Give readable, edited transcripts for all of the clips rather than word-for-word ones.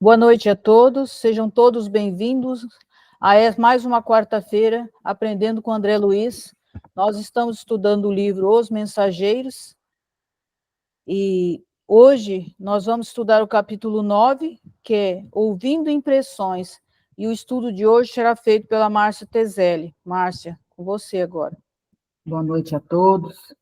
Boa noite a todos, sejam todos bem-vindos a mais uma quarta-feira, Aprendendo com André Luiz. Nós estamos estudando o livro Os Mensageiros e hoje nós vamos estudar o capítulo 9, que é Ouvindo Impressões, e o estudo de hoje será feito pela Márcia Tezelli. Márcia, com você agora. Boa noite a todos.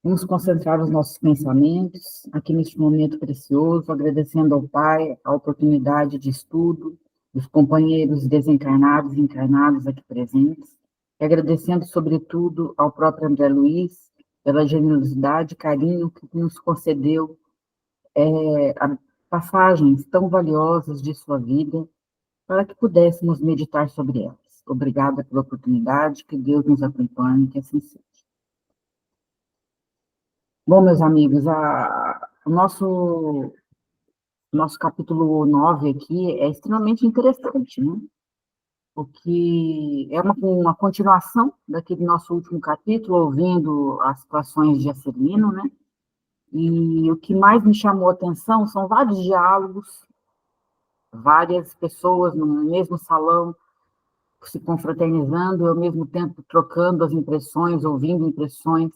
Vamos concentrar os nossos pensamentos aqui neste momento precioso, agradecendo ao Pai a oportunidade de estudo, dos companheiros desencarnados e encarnados aqui presentes, e agradecendo, sobretudo, ao próprio André Luiz pela generosidade e carinho que nos concedeu passagens tão valiosas de sua vida para que pudéssemos meditar sobre elas. Obrigada pela oportunidade, que Deus nos acompanhe, que assim seja. Bom, meus amigos, o nosso capítulo 9 aqui é extremamente interessante, né? Porque é uma continuação daquele nosso último capítulo, ouvindo as situações de Acelino, né? E o que mais me chamou a atenção são vários diálogos, várias pessoas no mesmo salão, se confraternizando e, ao mesmo tempo, trocando as impressões, ouvindo impressões.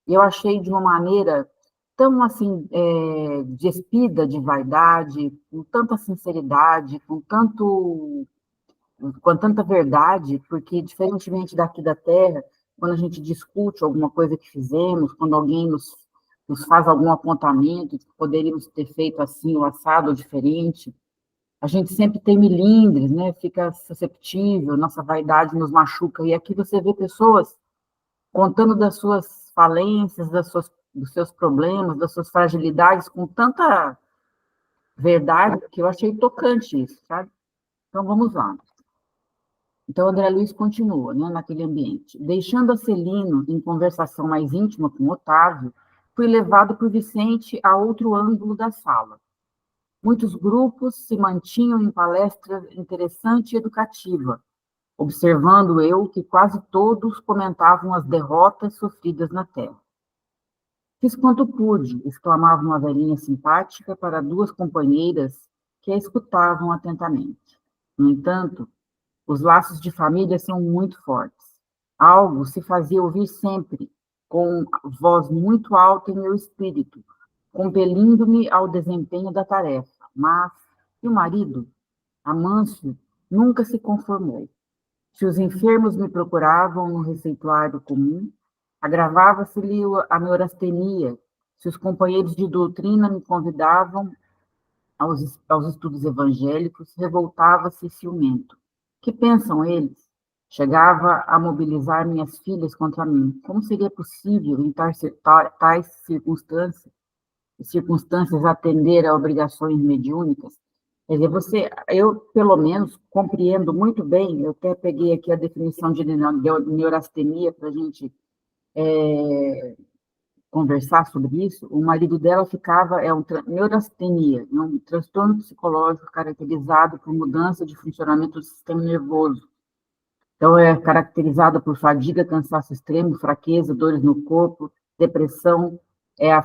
E eu achei de uma maneira tão, assim, despida de vaidade, com tanta sinceridade, com tanta verdade, porque, diferentemente daqui da Terra, quando a gente discute alguma coisa que fizemos, quando alguém nos faz algum apontamento, que poderíamos ter feito assim, ou assado, ou diferente, a gente sempre tem melindres, né? Fica susceptível, nossa vaidade nos machuca. E aqui você vê pessoas contando das suas falências, dos seus problemas, das suas fragilidades, com tanta verdade, que eu achei tocante isso, sabe? Então, vamos lá. Então, André Luiz continua, né, naquele ambiente. Deixando a Celino em conversação mais íntima com Otávio, fui levado por Vicente a outro ângulo da sala. Muitos grupos se mantinham em palestra interessante e educativa, observando eu que quase todos comentavam as derrotas sofridas na terra. Fiz quanto pude, exclamava uma velhinha simpática para duas companheiras que a escutavam atentamente. No entanto, os laços de família são muito fortes. Algo se fazia ouvir sempre, com voz muito alta em meu espírito, compelindo-me ao desempenho da tarefa. Mas, e o marido, Amâncio, nunca se conformou. Se os enfermos me procuravam no receituário comum, agravava-se-lhe a neurastenia. Se os companheiros de doutrina me convidavam aos estudos evangélicos, revoltava-se ciumento. Que pensam eles? Chegava a mobilizar minhas filhas contra mim. Como seria possível, em tais circunstâncias, atender a obrigações mediúnicas? Quer dizer, eu, pelo menos, compreendo muito bem, eu até peguei aqui a definição de neurastenia para a gente conversar sobre isso. O marido dela neurastenia, um transtorno psicológico caracterizado por mudança de funcionamento do sistema nervoso. Então, é caracterizada por fadiga, cansaço extremo, fraqueza, dores no corpo, depressão, é a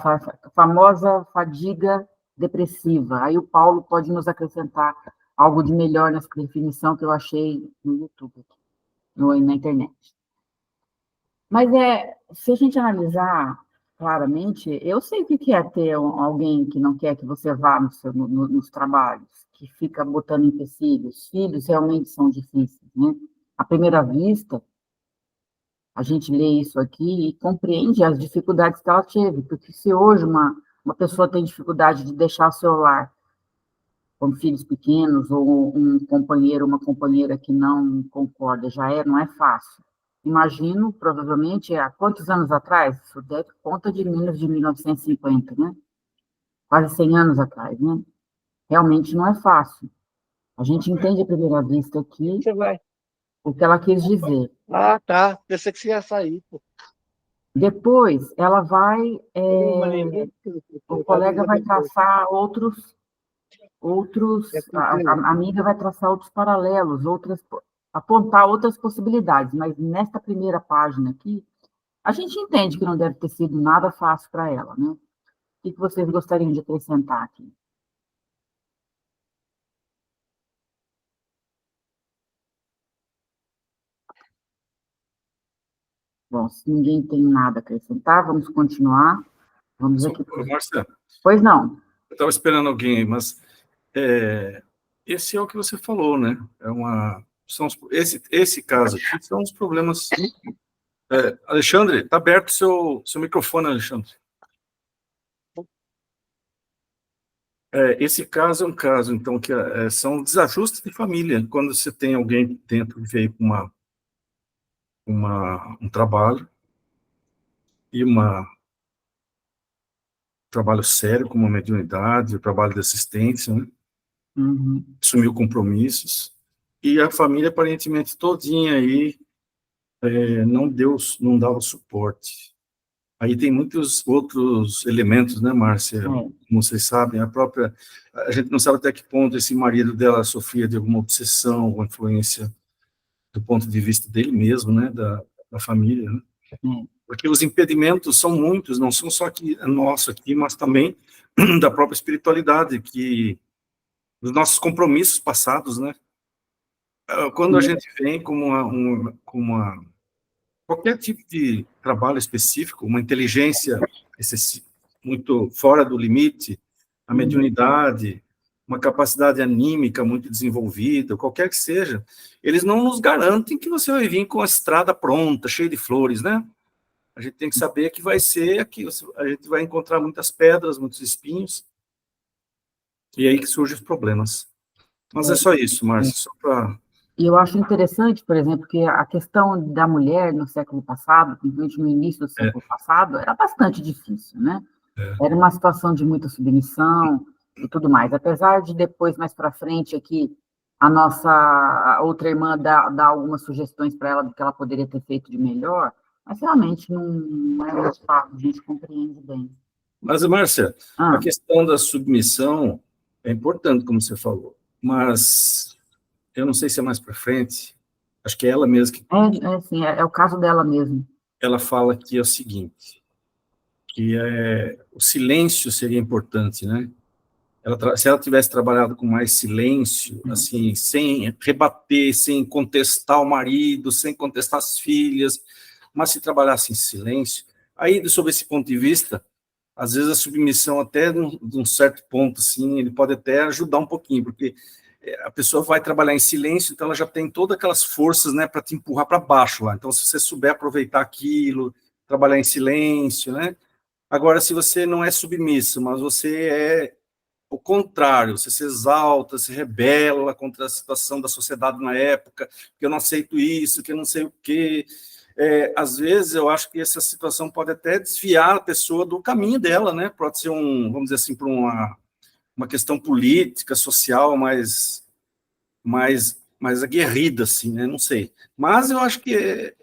famosa fadiga depressiva. Aí o Paulo pode nos acrescentar algo de melhor nessa definição que eu achei no YouTube, na internet. Mas se a gente analisar claramente, eu sei o que é ter alguém que não quer que você vá nos trabalhos, que fica botando empecilhos. Filhos realmente são difíceis, né? À primeira vista, a gente lê isso aqui e compreende as dificuldades que ela teve, porque se hoje uma pessoa tem dificuldade de deixar o seu lar com filhos pequenos, ou um companheiro, uma companheira que não concorda, não é fácil. Imagino, provavelmente, há quantos anos atrás? Isso deve conta de menos de 1950, né? Quase 100 anos atrás, né? Realmente não é fácil. A gente entende à primeira vista aqui o que ela quis dizer. Ah, tá. Pensei que você ia sair, pô. Depois, ela vai... o colega vai traçar a amiga vai traçar outros paralelos, apontar outras possibilidades, mas nesta primeira página aqui, a gente entende que não deve ter sido nada fácil para ela, né? O que vocês gostariam de acrescentar aqui? Bom, se ninguém tem nada a acrescentar, vamos continuar. Vamos aqui. Márcia, Pois não. eu estava esperando alguém aí, mas esse é o que você falou, né? Esse caso aqui são os problemas. Alexandre, está aberto seu microfone, Alexandre. Esse caso é um caso, então, que são desajustes de família. Quando você tem alguém dentro que veio com um trabalho e trabalho sério, como a mediunidade, o trabalho de assistência, né? Uhum. Assumiu compromissos, e a família, aparentemente, todinha aí não dava suporte. Aí tem muitos outros elementos, né, Márcia? Como vocês sabem, a gente não sabe até que ponto esse marido dela sofria de alguma obsessão, alguma influência do ponto de vista dele mesmo, né, da família, né? Porque os impedimentos são muitos, não são só aqui, nosso aqui, mas também da própria espiritualidade, dos nossos compromissos passados, né? Quando a gente vem com qualquer tipo de trabalho específico, uma inteligência muito fora do limite, a mediunidade, uma capacidade anímica muito desenvolvida, qualquer que seja, eles não nos garantem que você vai vir com a estrada pronta, cheia de flores, né? A gente tem que saber que vai ser aqui, a gente vai encontrar muitas pedras, muitos espinhos, e é aí que surgem os problemas. Mas é só isso, Márcio, só para... E eu acho interessante, por exemplo, que a questão da mulher no século passado, principalmente no início do século passado, era bastante difícil, né? Era uma situação de muita submissão e tudo mais. Apesar de depois, mais para frente, aqui, a outra irmã dar algumas sugestões para ela do que ela poderia ter feito de melhor, mas realmente não é muito fácil, a gente compreende bem. Mas, Márcia, a questão da submissão é importante, como você falou, mas eu não sei se é mais para frente, acho que é ela mesma que... Sim, é o caso dela mesmo. Ela fala que é o seguinte, que o silêncio seria importante, né? Se ela tivesse trabalhado com mais silêncio, assim, sem rebater, sem contestar o marido, sem contestar as filhas, mas se trabalhasse em silêncio, aí, sob esse ponto de vista, às vezes a submissão, até de um certo ponto, assim, ele pode até ajudar um pouquinho, porque a pessoa vai trabalhar em silêncio, então ela já tem todas aquelas forças, né, para te empurrar para baixo lá. Então, se você souber aproveitar aquilo, trabalhar em silêncio, né? Agora, se você não é submisso, mas você é o contrário, você se exalta, se rebela contra a situação da sociedade na época, que eu não aceito isso, que eu não sei o quê. Às vezes, eu acho que essa situação pode até desviar a pessoa do caminho dela, né? Pode ser vamos dizer assim, para uma questão política, social, mais aguerrida, assim, né? Não sei. Mas eu acho que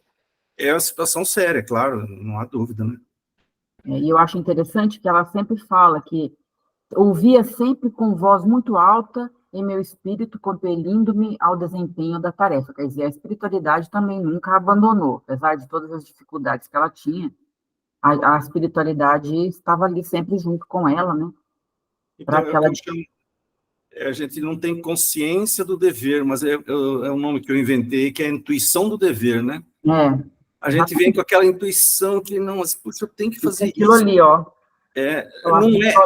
é uma situação séria, claro, não há dúvida, né? E eu acho interessante que ela sempre fala que ouvia sempre com voz muito alta em meu espírito, compelindo-me ao desempenho da tarefa. Quer dizer, a espiritualidade também nunca a abandonou, apesar de todas as dificuldades que ela tinha, a espiritualidade estava ali sempre junto com ela, né? Então, a gente não tem consciência do dever, mas é um nome que eu inventei, que é a intuição do dever, né? A gente vem com aquela intuição que, não, puxa, eu tenho que fazer aquilo isso. Ali, ó.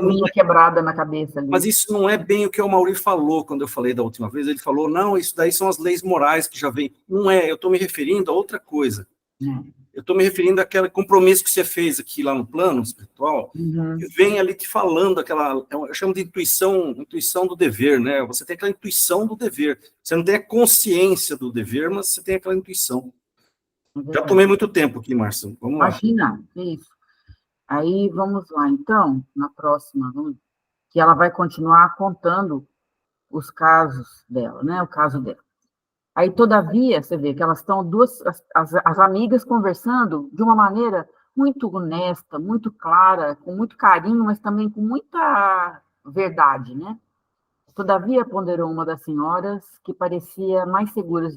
Não é quebrada na cabeça ali. Mas isso não é bem o que o Mauri falou quando eu falei da última vez. Ele falou, não, isso daí são as leis morais que já vêm. Não é, eu estou me referindo a outra coisa. Eu estou me referindo àquele compromisso que você fez aqui lá no plano espiritual, que vem ali te falando, eu chamo de intuição do dever, né? Você tem aquela intuição do dever. Você não tem a consciência do dever, mas você tem aquela intuição. Já tomei muito tempo aqui, Márcio. Vamos lá. Imagina, isso. Aí, vamos lá, então, na próxima, que ela vai continuar contando os casos dela, né? O caso dela. Aí, todavia, você vê que elas estão as amigas conversando de uma maneira muito honesta, muito clara, com muito carinho, mas também com muita verdade, né? Todavia, ponderou uma das senhoras, que parecia mais segura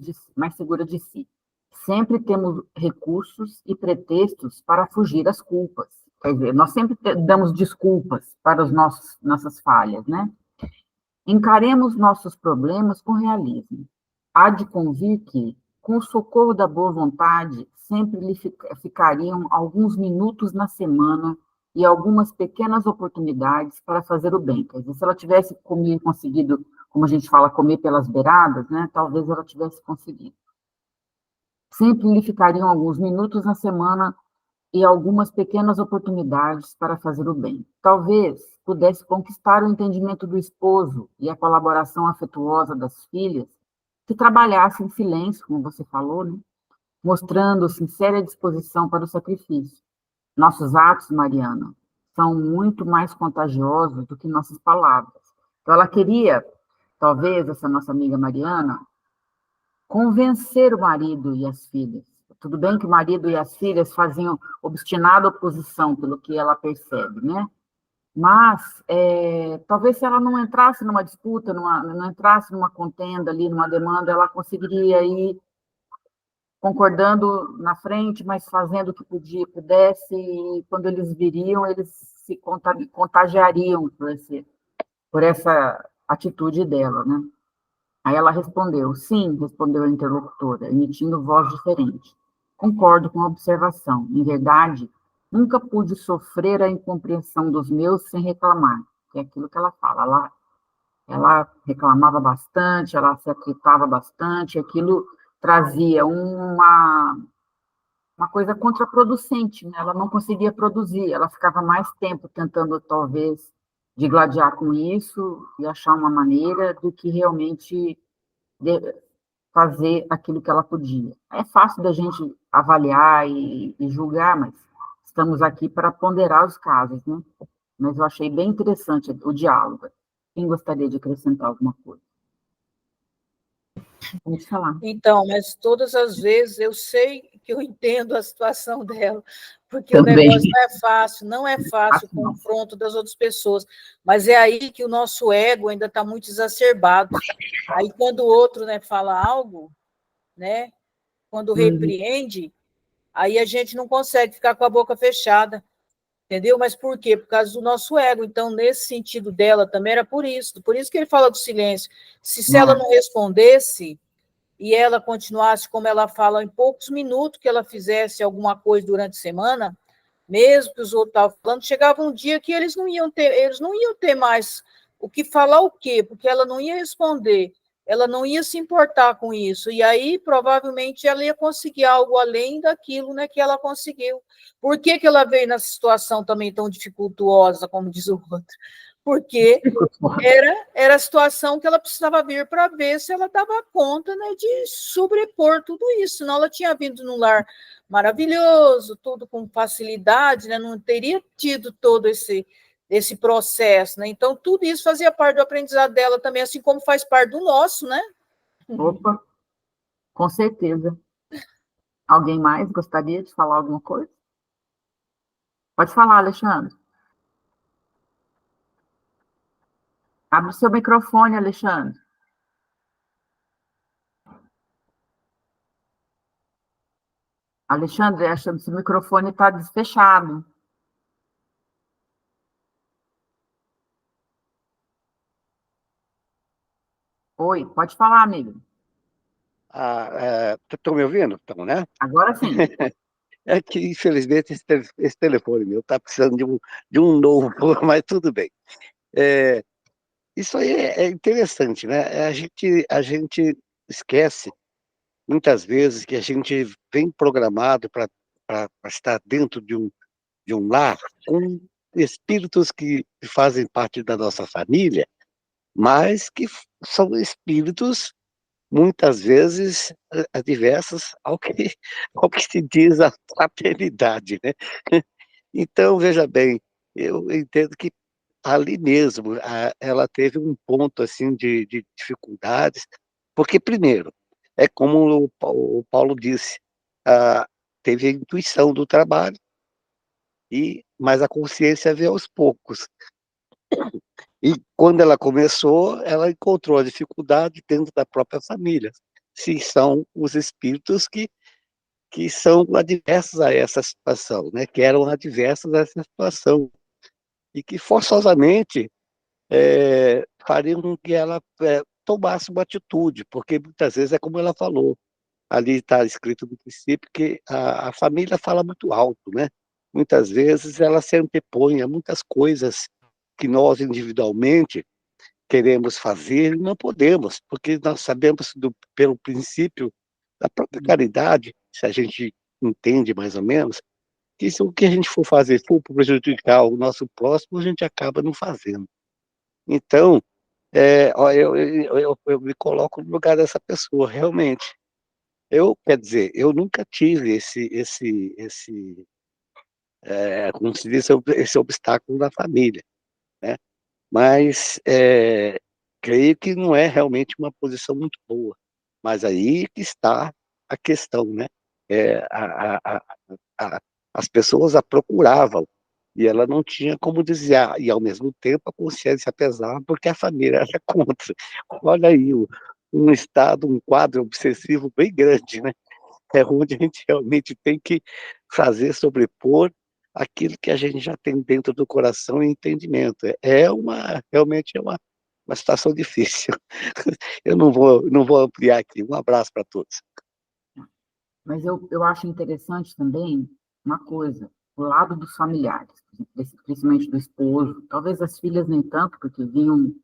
de si. Sempre temos recursos e pretextos para fugir às culpas. Quer dizer, nós sempre damos desculpas para as nossas falhas, né? Encaremos nossos problemas com realismo. Há de convir que, com o socorro da boa vontade, sempre lhe ficariam alguns minutos na semana e algumas pequenas oportunidades para fazer o bem. Quer dizer, se ela tivesse conseguido, como a gente fala, comer pelas beiradas, né, talvez ela tivesse conseguido. Sempre lhe ficariam alguns minutos na semana e algumas pequenas oportunidades para fazer o bem. Talvez pudesse conquistar o entendimento do esposo e a colaboração afetuosa das filhas, que trabalhasse em silêncio, como você falou, né? Mostrando sincera disposição para o sacrifício. Nossos atos, Mariana, são muito mais contagiosos do que nossas palavras. Então, ela queria, talvez, essa nossa amiga Mariana, convencer o marido e as filhas. Tudo bem que o marido e as filhas faziam obstinada oposição, pelo que ela percebe, né? Mas, talvez se ela não entrasse numa disputa, não entrasse numa contenda ali, numa demanda, ela conseguiria ir concordando na frente, mas fazendo o que pudesse, e quando eles viriam, eles se contagiariam por essa atitude dela, né? Aí ela respondeu, sim, respondeu a interlocutora, emitindo voz diferente. Concordo com a observação. Em verdade, nunca pude sofrer a incompreensão dos meus sem reclamar, que é aquilo que ela fala. Ela reclamava bastante, ela se atritava bastante, aquilo trazia uma coisa contraproducente, né? Ela não conseguia produzir, ela ficava mais tempo tentando, talvez, digladiar com isso e achar uma maneira do que realmente fazer aquilo que ela podia. É fácil da gente avaliar e julgar, mas estamos aqui para ponderar os casos, né? Mas eu achei bem interessante o diálogo. Quem gostaria de acrescentar alguma coisa? Pode falar. Então, mas todas as vezes eu sei que eu entendo a situação dela, porque Também. O negócio não é fácil o confronto das outras pessoas, mas é aí que o nosso ego ainda está muito exacerbado. Aí quando o outro, né, fala algo, né, quando repreende, aí a gente não consegue ficar com a boca fechada, entendeu? Mas por quê? Por causa do nosso ego. Então, nesse sentido dela também era por isso que ele fala do silêncio. Se ela não respondesse e ela continuasse como ela fala, em poucos minutos que ela fizesse alguma coisa durante a semana, mesmo que os outros estavam falando, chegava um dia que eles não iam ter mais o que falar o quê? Porque ela não ia responder, ela não ia se importar com isso, e aí provavelmente ela ia conseguir algo além daquilo, né, que ela conseguiu. Por que ela veio nessa situação também tão dificultuosa, como diz o outro? Porque era a situação que ela precisava vir para ver se ela dava conta, né, de sobrepor tudo isso, senão ela tinha vindo num lar maravilhoso, tudo com facilidade, né, não teria tido todo esse processo, né? Então, tudo isso fazia parte do aprendizado dela também, assim como faz parte do nosso, né? Opa, com certeza. Alguém mais gostaria de falar alguma coisa? Pode falar, Alexandre. Abre o seu microfone, Alexandre. Alexandre, achando que o microfone está desfechado. Oi, pode falar, amigo. Estão me ouvindo? Estão, né? Agora sim. É que, infelizmente, esse telefone meu está precisando de um novo, mas tudo bem. Isso aí é interessante, né? A gente esquece, muitas vezes, que a gente vem programado para estar dentro de um lar com espíritos que fazem parte da nossa família, mas que são espíritos muitas vezes adversas ao que se diz a fraternidade, né? Então, veja bem, eu entendo que ali mesmo ela teve um ponto assim de dificuldades, porque primeiro, é como o Paulo disse, ah, teve a intuição do trabalho, mas a consciência veio aos poucos. E quando ela começou, ela encontrou a dificuldade dentro da própria família. Se são os espíritos que são adversos a essa situação, né? Que eram adversos a essa situação. E que forçosamente fariam com que ela tomasse uma atitude, porque muitas vezes é como ela falou, ali está escrito no princípio que a família fala muito alto, né? Muitas vezes ela se antepõe a muitas coisas que nós individualmente queremos fazer e não podemos, porque nós sabemos pelo princípio da própria caridade, se a gente entende mais ou menos, que se o que a gente for fazer for prejudicar o nosso próximo, a gente acaba não fazendo. Então, ó, eu me coloco no lugar dessa pessoa, realmente. Quer dizer, eu nunca tive como se diz, esse obstáculo na família, né? Mas creio que não é realmente uma posição muito boa. Mas aí que está a questão, né? É, a- as pessoas a procuravam e ela não tinha como desviar, e ao mesmo tempo a consciência pesava porque a família era contra. Olha aí, um estado, um quadro obsessivo bem grande, né? É onde a gente realmente tem que fazer sobrepor aquilo que a gente já tem dentro do coração e entendimento. Realmente é uma situação difícil. Eu não vou ampliar aqui. Um abraço para todos. Mas eu acho interessante também uma coisa, o lado dos familiares, principalmente do esposo, talvez as filhas nem tanto, porque vinham.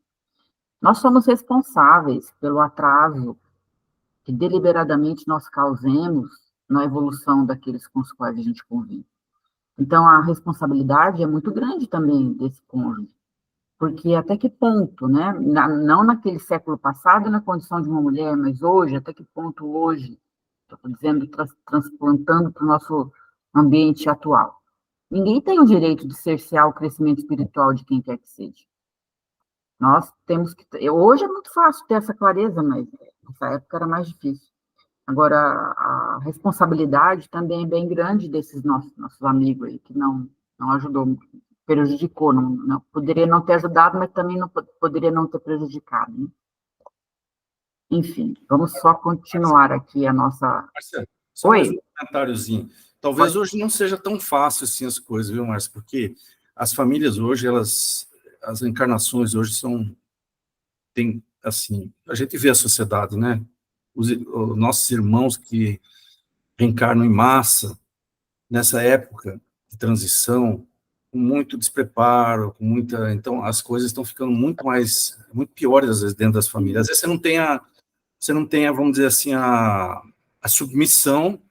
Nós somos responsáveis pelo atraso que deliberadamente nós causemos na evolução daqueles com os quais a gente convive. Então, a responsabilidade é muito grande também desse cônjuge, porque até que ponto, né? Não naquele século passado, na condição de uma mulher, mas hoje, até que ponto hoje, estou dizendo, transplantando para o nosso ambiente atual. Ninguém tem o direito de cercear o crescimento espiritual de quem quer que seja. Nós temos que. Hoje é muito fácil ter essa clareza, mas nessa época era mais difícil. Agora, a responsabilidade também é bem grande desses nossos amigos aí, que não ajudou, prejudicou, poderia não ter ajudado, mas também não poderia não ter prejudicado, né? Enfim, vamos só continuar aqui a nossa... Marcelo, só mais um comentáriozinho. Talvez hoje não seja tão fácil assim as coisas, viu, Márcio? Porque as famílias hoje, as encarnações hoje tem, assim, a gente vê a sociedade, né? Os nossos irmãos que reencarnam em massa, nessa época de transição, com muito despreparo, então as coisas estão ficando muito piores às vezes dentro das famílias. Às vezes você não tem vamos dizer assim, a submissão,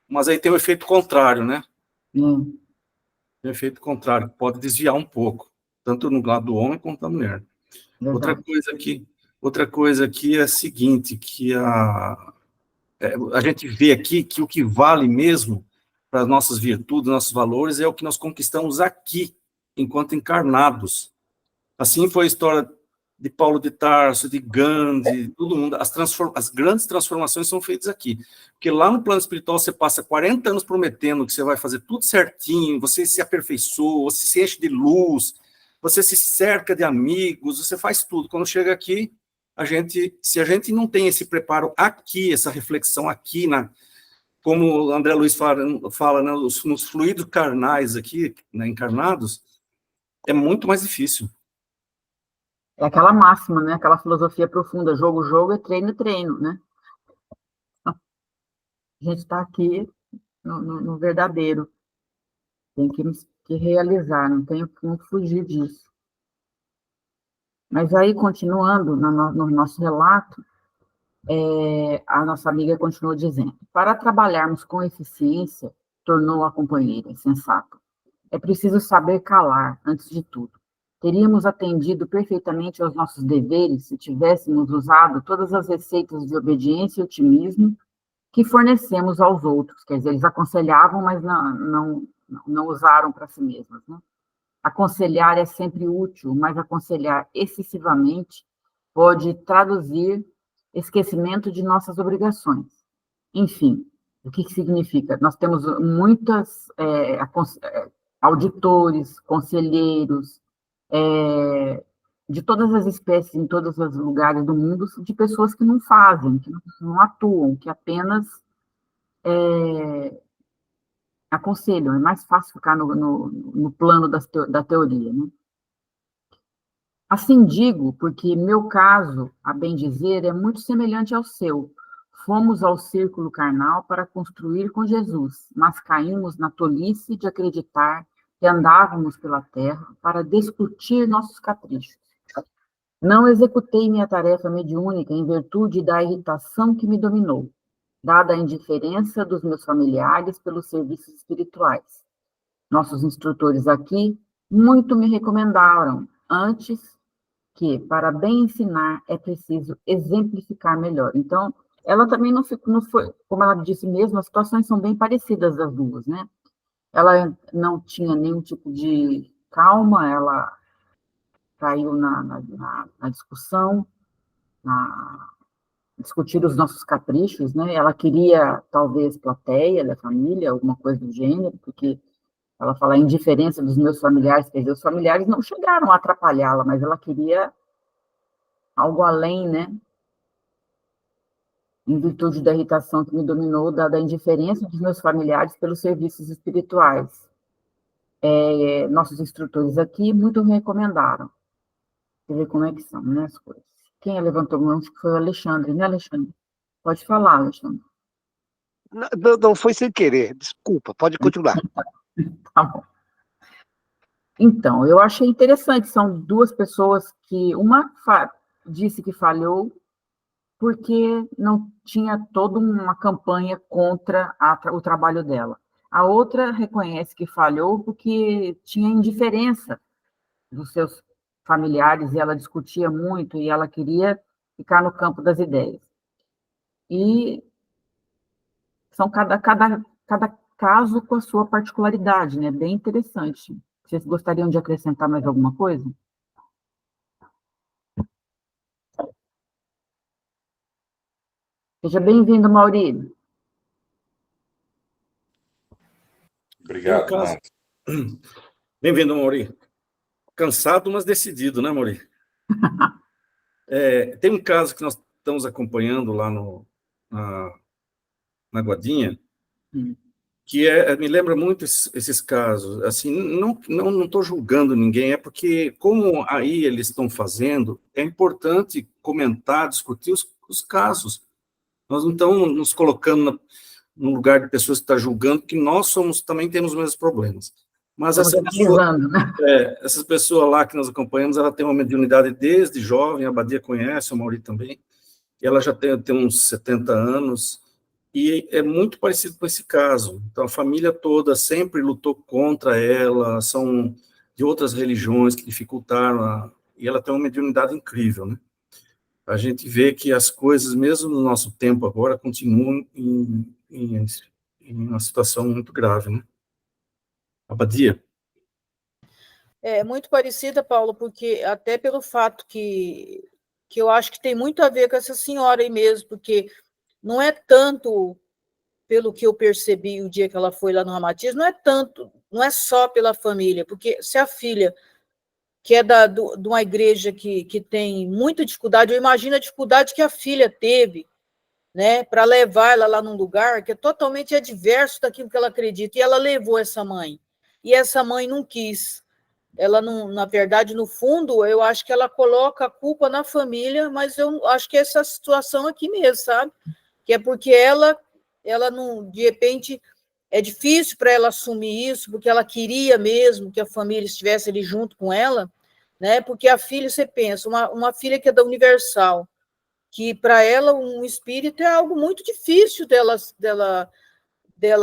mas aí tem o efeito contrário, né? Tem o efeito contrário, pode desviar um pouco, tanto no lado do homem quanto da mulher. Outra coisa aqui é a seguinte, que a gente vê aqui que o que vale mesmo para as nossas virtudes, nossos valores, é o que nós conquistamos aqui, enquanto encarnados. Assim foi a história de Paulo de Tarso, de Gandhi, todo mundo. As grandes transformações são feitas aqui. Porque lá no plano espiritual você passa 40 anos prometendo que você vai fazer tudo certinho, você se aperfeiçoa, você se enche de luz, você se cerca de amigos, você faz tudo. Quando chega aqui, se a gente não tem esse preparo aqui, essa reflexão aqui, como o André Luiz fala né, nos fluidos carnais aqui, né, encarnados, é muito mais difícil. É aquela máxima, né? Aquela filosofia profunda, jogo é treino, né? A gente está aqui no verdadeiro. Tem que realizar, não tem como fugir disso. Mas aí, continuando no nosso relato, a nossa amiga continuou dizendo: para trabalharmos com eficiência, tornou a companheira sensata, é preciso saber calar, antes de tudo. Teríamos atendido perfeitamente aos nossos deveres se tivéssemos usado todas as receitas de obediência e otimismo que fornecemos aos outros. Quer dizer, eles aconselhavam, mas não usaram para si mesmos, né? Aconselhar é sempre útil, mas aconselhar excessivamente pode traduzir esquecimento de nossas obrigações. Enfim, o que significa? Nós temos muitas auditores, conselheiros, de todas as espécies, em todos os lugares do mundo, de pessoas que não fazem, que não atuam, que apenas aconselham. É mais fácil ficar no plano da teoria, né? Assim digo, porque meu caso, a bem dizer, é muito semelhante ao seu. Fomos ao círculo carnal para construir com Jesus, mas caímos na tolice de acreditar que andávamos pela terra para discutir nossos caprichos. Não executei minha tarefa mediúnica em virtude da irritação que me dominou, dada a indiferença dos meus familiares pelos serviços espirituais. Nossos instrutores aqui muito me recomendaram antes que, para bem ensinar, é preciso exemplificar melhor. Então, ela também não foi, como ela disse mesmo, as situações são bem parecidas das duas, né? Ela não tinha nenhum tipo de calma, ela caiu na discussão, discutir os nossos caprichos, né? Ela queria, talvez, plateia da família, alguma coisa do gênero, porque ela fala a indiferença dos meus familiares, quer dizer, os familiares não chegaram a atrapalhá-la, mas ela queria algo além, né? Em virtude da irritação que me dominou, da indiferença dos meus familiares pelos serviços espirituais. Nossos instrutores aqui muito me recomendaram. Você vê como é que são, né, as coisas. Quem levantou a mão? Acho que foi o Alexandre, né, Alexandre? Pode falar, Alexandre. Não foi sem querer, desculpa, pode continuar. Tá bom. Então, eu achei interessante, são duas pessoas que, uma disse que falhou porque não tinha toda uma campanha contra o trabalho dela. A outra reconhece que falhou porque tinha indiferença dos seus familiares, e ela discutia muito, e ela queria ficar no campo das ideias. E são cada caso com a sua particularidade, né? Bem interessante. Vocês gostariam de acrescentar mais alguma coisa? Seja bem-vindo, Maurílio. Obrigado, Márcia. Bem-vindo, Mauri. Cansado, mas decidido, né, Mauri? Tem um caso que nós estamos acompanhando lá na Guadinha, que me lembra muito esses casos. Assim, não estou julgando ninguém, é porque, como aí eles estão fazendo, é importante comentar, discutir os casos. Nós não estamos nos colocando no lugar de pessoas que estão julgando, que nós também temos os mesmos problemas. Mas essas pessoas lá que nós acompanhamos, ela tem uma mediunidade desde jovem, a Badia conhece, o Mauri também, e ela já tem uns 70 anos, e é muito parecido com esse caso. Então, a família toda sempre lutou contra ela, são de outras religiões que dificultaram, e ela tem uma mediunidade incrível, né? A gente vê que as coisas, mesmo no nosso tempo agora, continuam em uma situação muito grave, né? A Badia. É muito parecida, Paulo, porque até pelo fato que eu acho que tem muito a ver com essa senhora aí mesmo, porque não é tanto, pelo que eu percebi o dia que ela foi lá no Ramatiz, não é só pela família, porque se a filha, que é de uma igreja que tem muita dificuldade, eu imagino a dificuldade que a filha teve, né, para levar ela lá num lugar que é totalmente adverso daquilo que ela acredita, e ela levou essa mãe, e essa mãe não quis. Ela, não, na verdade, no fundo, eu acho que ela coloca a culpa na família, mas eu acho que é essa situação aqui mesmo, sabe? Que é porque ela não, de repente, é difícil para ela assumir isso, porque ela queria mesmo que a família estivesse ali junto com ela, né? Porque a filha, você pensa, uma filha que é da Universal, que para ela um espírito é algo muito difícil dela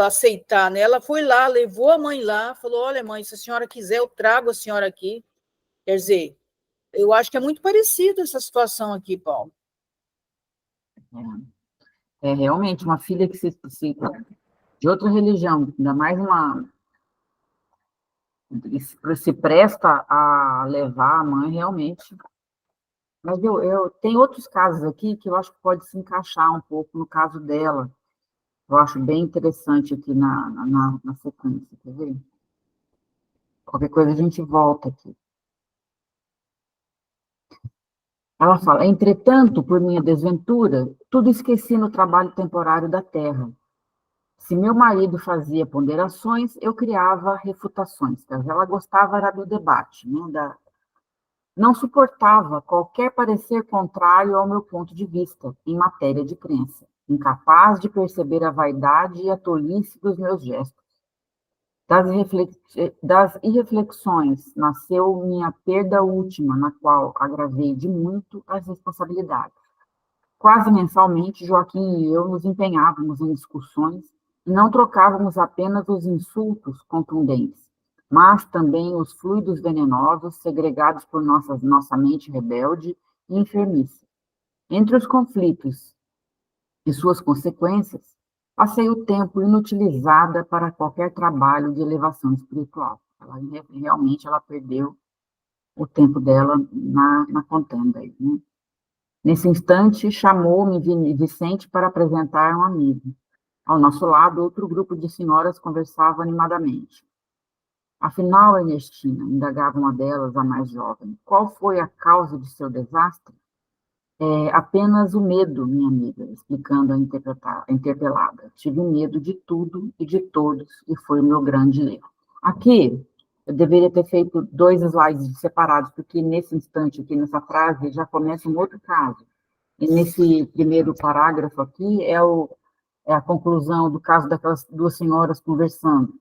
aceitar, né? Ela foi lá, levou a mãe lá, falou: olha, mãe, se a senhora quiser, eu trago a senhora aqui. Quer dizer, eu acho que é muito parecida essa situação aqui, Paulo. Realmente uma filha que de outra religião, ainda mais se presta a levar a mãe, realmente. Mas tem outros casos aqui que eu acho que pode se encaixar um pouco no caso dela. Eu acho bem interessante aqui na sequência, quer ver? Qualquer coisa a gente volta aqui. Ela fala: entretanto, por minha desventura, tudo esqueci no trabalho temporário da terra. Se meu marido fazia ponderações, eu criava refutações. Ela gostava era do debate, né? Não suportava qualquer parecer contrário ao meu ponto de vista em matéria de crença. incapaz de perceber a vaidade e a tolice dos meus gestos. Das irreflexões nasceu minha perda última, na qual agravei de muito as responsabilidades. Quase mensalmente, Joaquim e eu nos empenhávamos em discussões e não trocávamos apenas os insultos contundentes, mas também os fluidos venenosos segregados por nossa mente rebelde e enfermiça. Entre os conflitos e suas consequências, passei o tempo inutilizada para qualquer trabalho de elevação espiritual. Realmente ela perdeu o tempo dela na contenda aí, né? Nesse instante, chamou-me Vicente para apresentar um amigo. Ao nosso lado, outro grupo de senhoras conversava animadamente. Afinal, Ernestina, indagava uma delas, a mais jovem, qual foi a causa de seu desastre? Apenas o medo, minha amiga, explicando a interpelada. Tive medo de tudo e de todos, e foi o meu grande erro. Aqui, eu deveria ter feito 2 slides separados, porque nesse instante, aqui nessa frase, já começa um outro caso. E nesse primeiro parágrafo aqui é a conclusão do caso daquelas 2 senhoras conversando.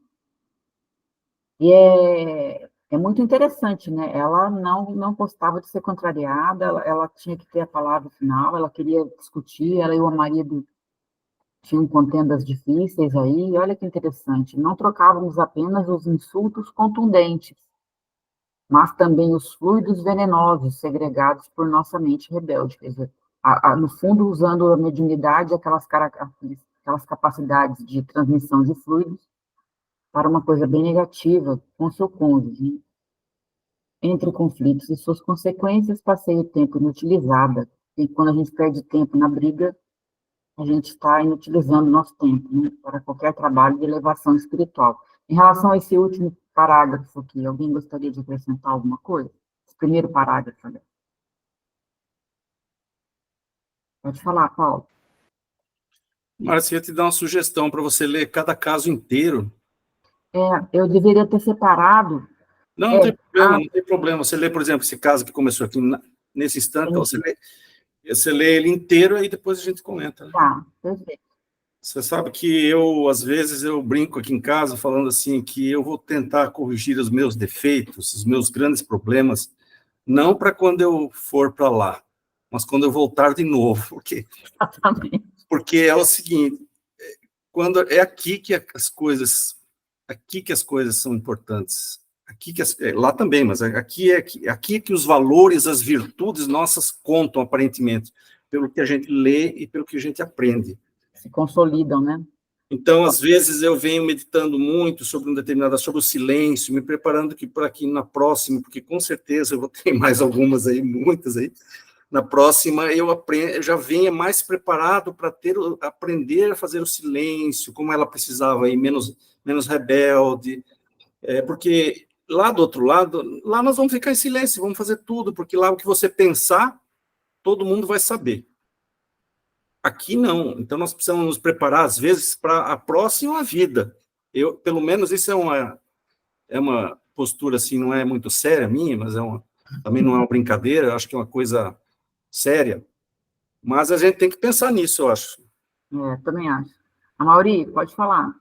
E é muito interessante, né? Ela não gostava de ser contrariada, ela tinha que ter a palavra final, ela queria discutir, ela e o marido tinham contendas difíceis aí, e olha que interessante, não trocávamos apenas os insultos contundentes, mas também os fluidos venenosos segregados por nossa mente rebelde, quer dizer, no fundo, usando a mediunidade, aquelas capacidades de transmissão de fluidos, para uma coisa bem negativa com seu cônjuge. Entre conflitos e suas consequências, passei o tempo inutilizada. E quando a gente perde tempo na briga, a gente está inutilizando nosso tempo, né, para qualquer trabalho de elevação espiritual. Em relação a esse último parágrafo aqui, alguém gostaria de acrescentar alguma coisa? Esse primeiro parágrafo, né? Pode falar, Paulo. Márcia, eu ia te dar uma sugestão para você ler cada caso inteiro. Eu deveria ter separado. Não tem problema, não tem problema. Você lê, por exemplo, esse caso que começou aqui nesse instante, então você lê ele inteiro, aí depois a gente comenta. Né? Tá, perfeito. Você sabe que às vezes, eu brinco aqui em casa falando assim, que eu vou tentar corrigir os meus defeitos, os meus grandes problemas, não para quando eu for para lá, mas quando eu voltar de novo. Porque é o seguinte, quando é aqui que as coisas são importantes. Lá também, mas aqui é que os valores, as virtudes nossas contam, aparentemente, pelo que a gente lê e pelo que a gente aprende. Se consolidam, né? Então, às vezes, eu venho meditando muito sobre sobre o silêncio, me preparando para que na próxima, porque com certeza eu vou ter mais algumas aí, muitas aí, na próxima eu já venha mais preparado para aprender a fazer o silêncio, como ela precisava, aí, menos rebelde, porque lá do outro lado, lá nós vamos ficar em silêncio, vamos fazer tudo, porque lá o que você pensar, todo mundo vai saber. Aqui não, então nós precisamos nos preparar, às vezes, para a próxima vida. Pelo menos, isso é uma postura, assim, não é muito séria minha, mas também não é uma brincadeira, eu acho que é uma coisa séria, mas a gente tem que pensar nisso, eu acho. Também acho. A Mauri, pode falar.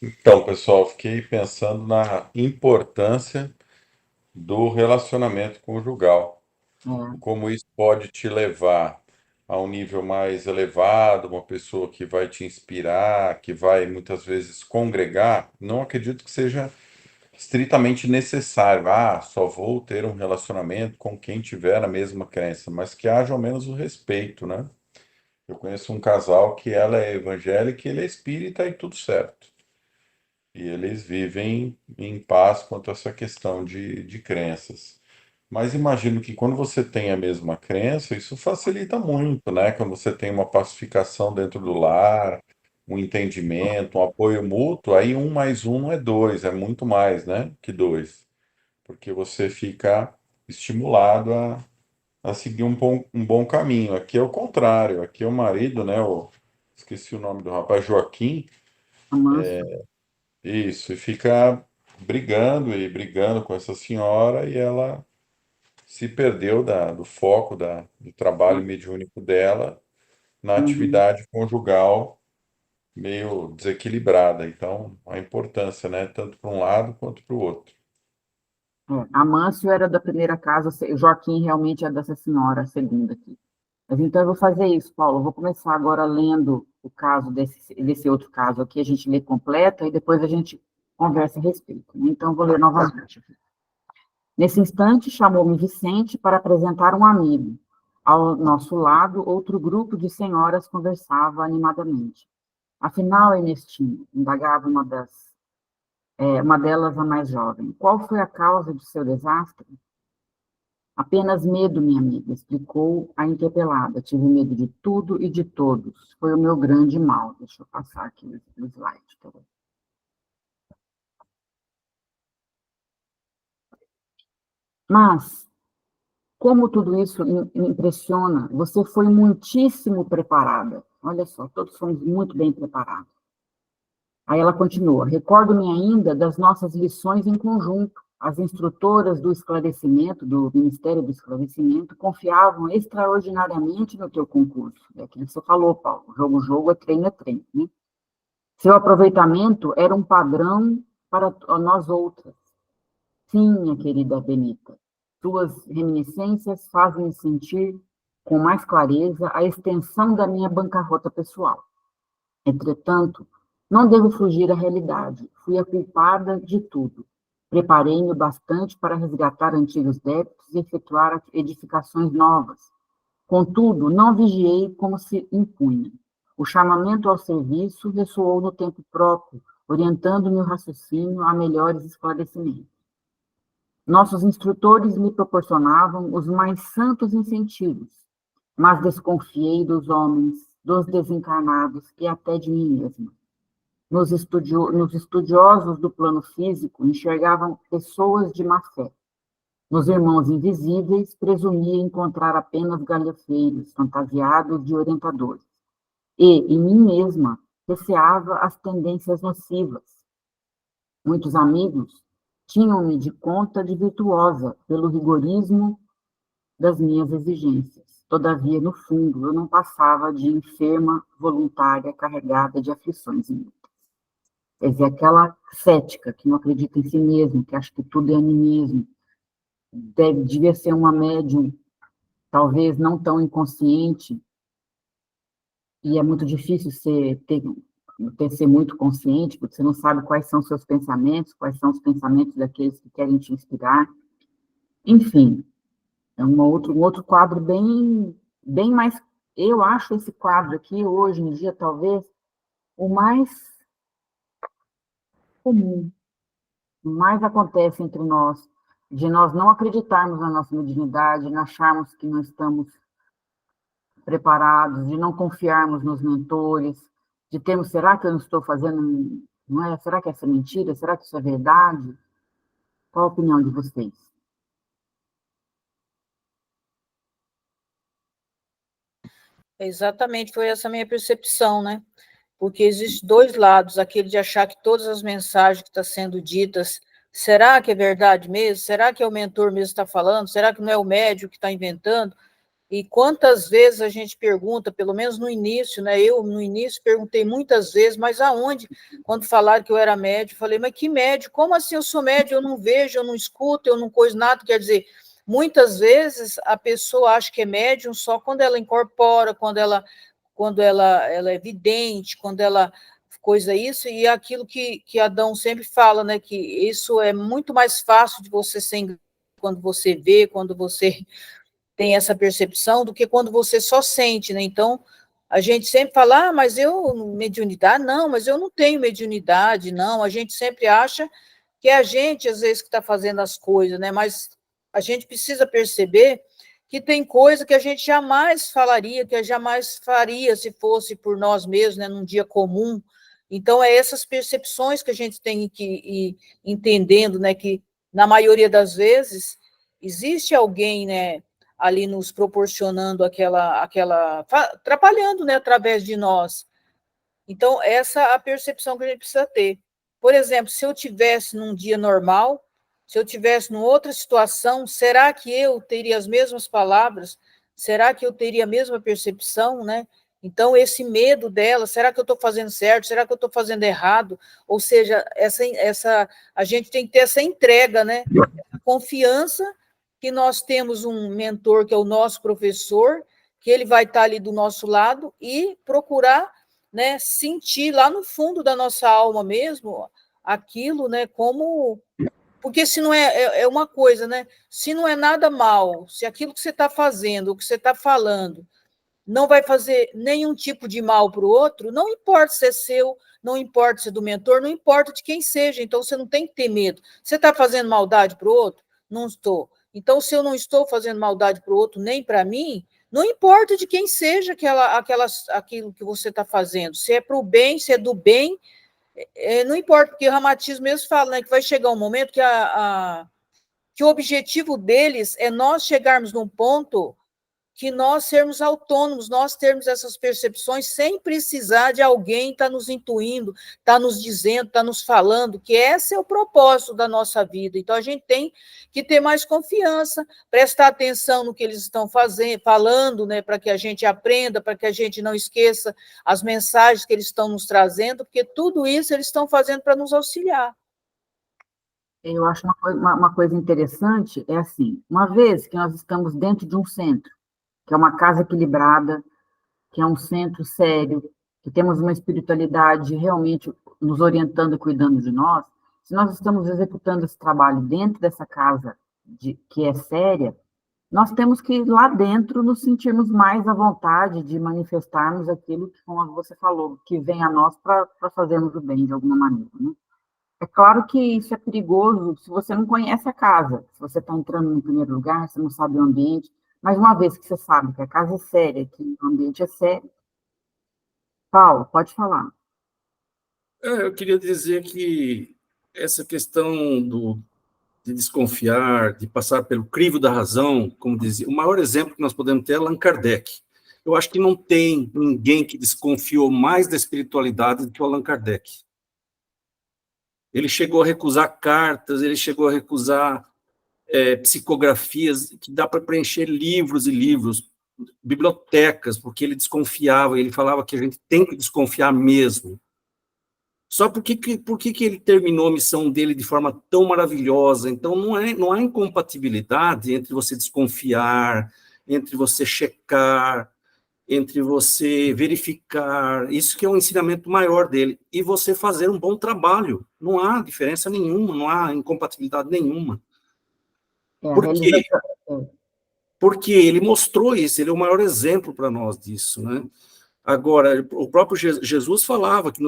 Então, pessoal, fiquei pensando na importância do relacionamento conjugal. Como isso pode te levar a um nível mais elevado, uma pessoa que vai te inspirar, que vai muitas vezes congregar. Não acredito que seja estritamente necessário. Só vou ter um relacionamento com quem tiver a mesma crença, mas que haja ao menos o respeito, né? Eu conheço um casal que ela é evangélica e ele é espírita e tudo certo. E eles vivem em paz quanto a essa questão de crenças. Mas imagino que quando você tem a mesma crença, isso facilita muito, né? Quando você tem uma pacificação dentro do lar, um entendimento, um apoio mútuo, aí 1 mais 1 não é 2, é muito mais, né? Que 2. Porque você fica estimulado a seguir um bom caminho. Aqui é o contrário, aqui é o marido, né? Esqueci o nome do rapaz, Joaquim. Isso, e fica brigando e brigando com essa senhora e ela se perdeu do foco do trabalho mediúnico dela na atividade conjugal meio desequilibrada. Então, a importância, né, tanto para um lado quanto para o outro. Amâncio era da primeira casa, Joaquim realmente é dessa senhora, a segunda aqui. Mas então eu vou fazer isso, Paulo. Eu vou começar agora lendo o caso desse outro caso aqui, a gente lê completo e depois a gente conversa a respeito, né? Então eu vou ler novamente. Nesse instante, chamou-me Vicente para apresentar um amigo. Ao nosso lado, outro grupo de senhoras conversava animadamente. Afinal, Ernestina, indagava uma delas, a mais jovem, qual foi a causa de seu desastre? Apenas medo, minha amiga, explicou a interpelada. Tive medo de tudo e de todos. Foi o meu grande mal. Deixa eu passar aqui o slide. Tá bom? Mas, como tudo isso me impressiona, você foi muitíssimo preparada. Olha só, todos fomos muito bem preparados. Aí ela continua, recordo-me ainda das nossas lições em conjunto. As instrutoras do esclarecimento, do Ministério do Esclarecimento, confiavam extraordinariamente no teu concurso. É aquilo que você falou, Paulo, jogo, é treino, né? Seu aproveitamento era um padrão para nós outras. Sim, minha querida Benita, tuas reminiscências fazem-me sentir com mais clareza a extensão da minha bancarrota pessoal. Entretanto, não devo fugir à realidade. Fui a culpada de tudo. Preparei-me bastante para resgatar antigos débitos e efetuar edificações novas. Contudo, não vigiei como se impunha. O chamamento ao serviço ressoou no tempo próprio, orientando-me o raciocínio a melhores esclarecimentos. Nossos instrutores me proporcionavam os mais santos incentivos, mas desconfiei dos homens, dos desencarnados e até de mim mesma. Nos estudiosos do plano físico, enxergavam pessoas de má fé. Nos irmãos invisíveis, presumia encontrar apenas galhofeiros, fantasiados de orientadores. E, em mim mesma, receava as tendências nocivas. Muitos amigos tinham-me de conta de virtuosa pelo rigorismo das minhas exigências. Todavia, no fundo, eu não passava de enferma voluntária carregada de aflições inúteis. Quer dizer, aquela cética que não acredita em si mesmo, que acha que tudo é animismo, devia ser uma médium, talvez não tão inconsciente, e é muito difícil ser muito consciente, porque você não sabe quais são seus pensamentos, quais são os pensamentos daqueles que querem te inspirar. Enfim, é um outro quadro bem mais... Eu acho esse quadro aqui, hoje em dia, talvez, o mais comum, o mais acontece entre nós, de nós não acreditarmos na nossa mediunidade, de acharmos que não estamos preparados, de não confiarmos nos mentores, de termos, será que eu não estou fazendo, não é? Será que essa é mentira? Será que isso é verdade? Qual a opinião de vocês? Exatamente, foi essa minha percepção, né? Porque existem dois lados, aquele de achar que todas as mensagens que estão sendo ditas, será que é verdade mesmo? Será que é o mentor mesmo que está falando? Será que não é o médium que está inventando? E quantas vezes a gente pergunta, pelo menos no início, né? Eu, no início, perguntei muitas vezes, mas aonde? Quando falaram que eu era médium, eu falei, mas que médium? Como assim eu sou médium? Eu não vejo, eu não escuto, eu não coiso nada. Quer dizer, muitas vezes a pessoa acha que é médium só quando ela incorpora, quando ela é vidente, quando ela coisa isso, e é aquilo que Adão sempre fala, né? Que isso é muito mais fácil de você ser enganado quando você vê, quando você tem essa percepção, do que quando você só sente, né? Então, a gente sempre fala, mas mediunidade, não, mas eu não tenho mediunidade, não. A gente sempre acha que é a gente, às vezes, que está fazendo as coisas, né? Mas a gente precisa perceber que tem coisa que a gente jamais falaria, que jamais faria se fosse por nós mesmos, né? Num dia comum. Então, é essas percepções que a gente tem que ir entendendo, né? Que, na maioria das vezes, existe alguém, né? Ali nos proporcionando atrapalhando, né, através de nós. Então, essa é a percepção que a gente precisa ter. Por exemplo, se eu tivesse num dia normal, se eu tivesse numa outra situação, será que eu teria as mesmas palavras? Será que eu teria a mesma percepção, né? Então, esse medo dela, será que eu estou fazendo certo? Será que eu estou fazendo errado? Ou seja, a gente tem que ter essa entrega, né? Essa confiança que nós temos um mentor, que é o nosso professor, que ele vai estar ali do nosso lado e procurar, né, sentir lá no fundo da nossa alma mesmo aquilo, né, como... Porque se não é uma coisa, né? Se não é nada mal, se aquilo que você está fazendo, o que você está falando, não vai fazer nenhum tipo de mal para o outro, não importa se é seu, não importa se é do mentor, não importa de quem seja, então você não tem que ter medo. Você está fazendo maldade para o outro? Não estou. Então, se eu não estou fazendo maldade para o outro, nem para mim, não importa de quem seja aquilo que você está fazendo, se é para o bem, se é do bem, não importa, porque o Ramatiz mesmo fala, né, que vai chegar um momento que o objetivo deles é nós chegarmos num ponto que nós sermos autônomos, nós termos essas percepções sem precisar de alguém estar nos intuindo, estar nos dizendo, estar nos falando, que esse é o propósito da nossa vida. Então, a gente tem que ter mais confiança, prestar atenção no que eles estão falando, né, para que a gente aprenda, para que a gente não esqueça as mensagens que eles estão nos trazendo, porque tudo isso eles estão fazendo para nos auxiliar. Eu acho uma coisa interessante, é assim, uma vez que nós estamos dentro de um centro, que é uma casa equilibrada, que é um centro sério, que temos uma espiritualidade realmente nos orientando e cuidando de nós, se nós estamos executando esse trabalho dentro dessa casa que é séria, nós temos que, lá dentro, nos sentirmos mais à vontade de manifestarmos aquilo que, como você falou, que vem a nós para fazermos o bem de alguma maneira, né? É claro que isso é perigoso se você não conhece a casa, se você está entrando no primeiro lugar, você não sabe o ambiente, mas uma vez que você sabe que a casa é séria, que o ambiente é sério... Paulo, pode falar. Eu queria dizer que essa questão de desconfiar, de passar pelo crivo da razão, como dizia, o maior exemplo que nós podemos ter é Allan Kardec. Eu acho que não tem ninguém que desconfiou mais da espiritualidade do que o Allan Kardec. Ele chegou a recusar cartas, ele chegou a recusar psicografias, que dá para preencher livros e livros, bibliotecas, porque ele desconfiava, ele falava que a gente tem que desconfiar mesmo. Só por que ele terminou a missão dele de forma tão maravilhosa? Então, não há incompatibilidade entre você desconfiar, entre você checar, entre você verificar, isso que é o ensinamento maior dele, e você fazer um bom trabalho. Não há diferença nenhuma, não há incompatibilidade nenhuma. Por quê? Porque ele mostrou isso, ele é o maior exemplo para nós disso, né? Agora, o próprio Jesus falava que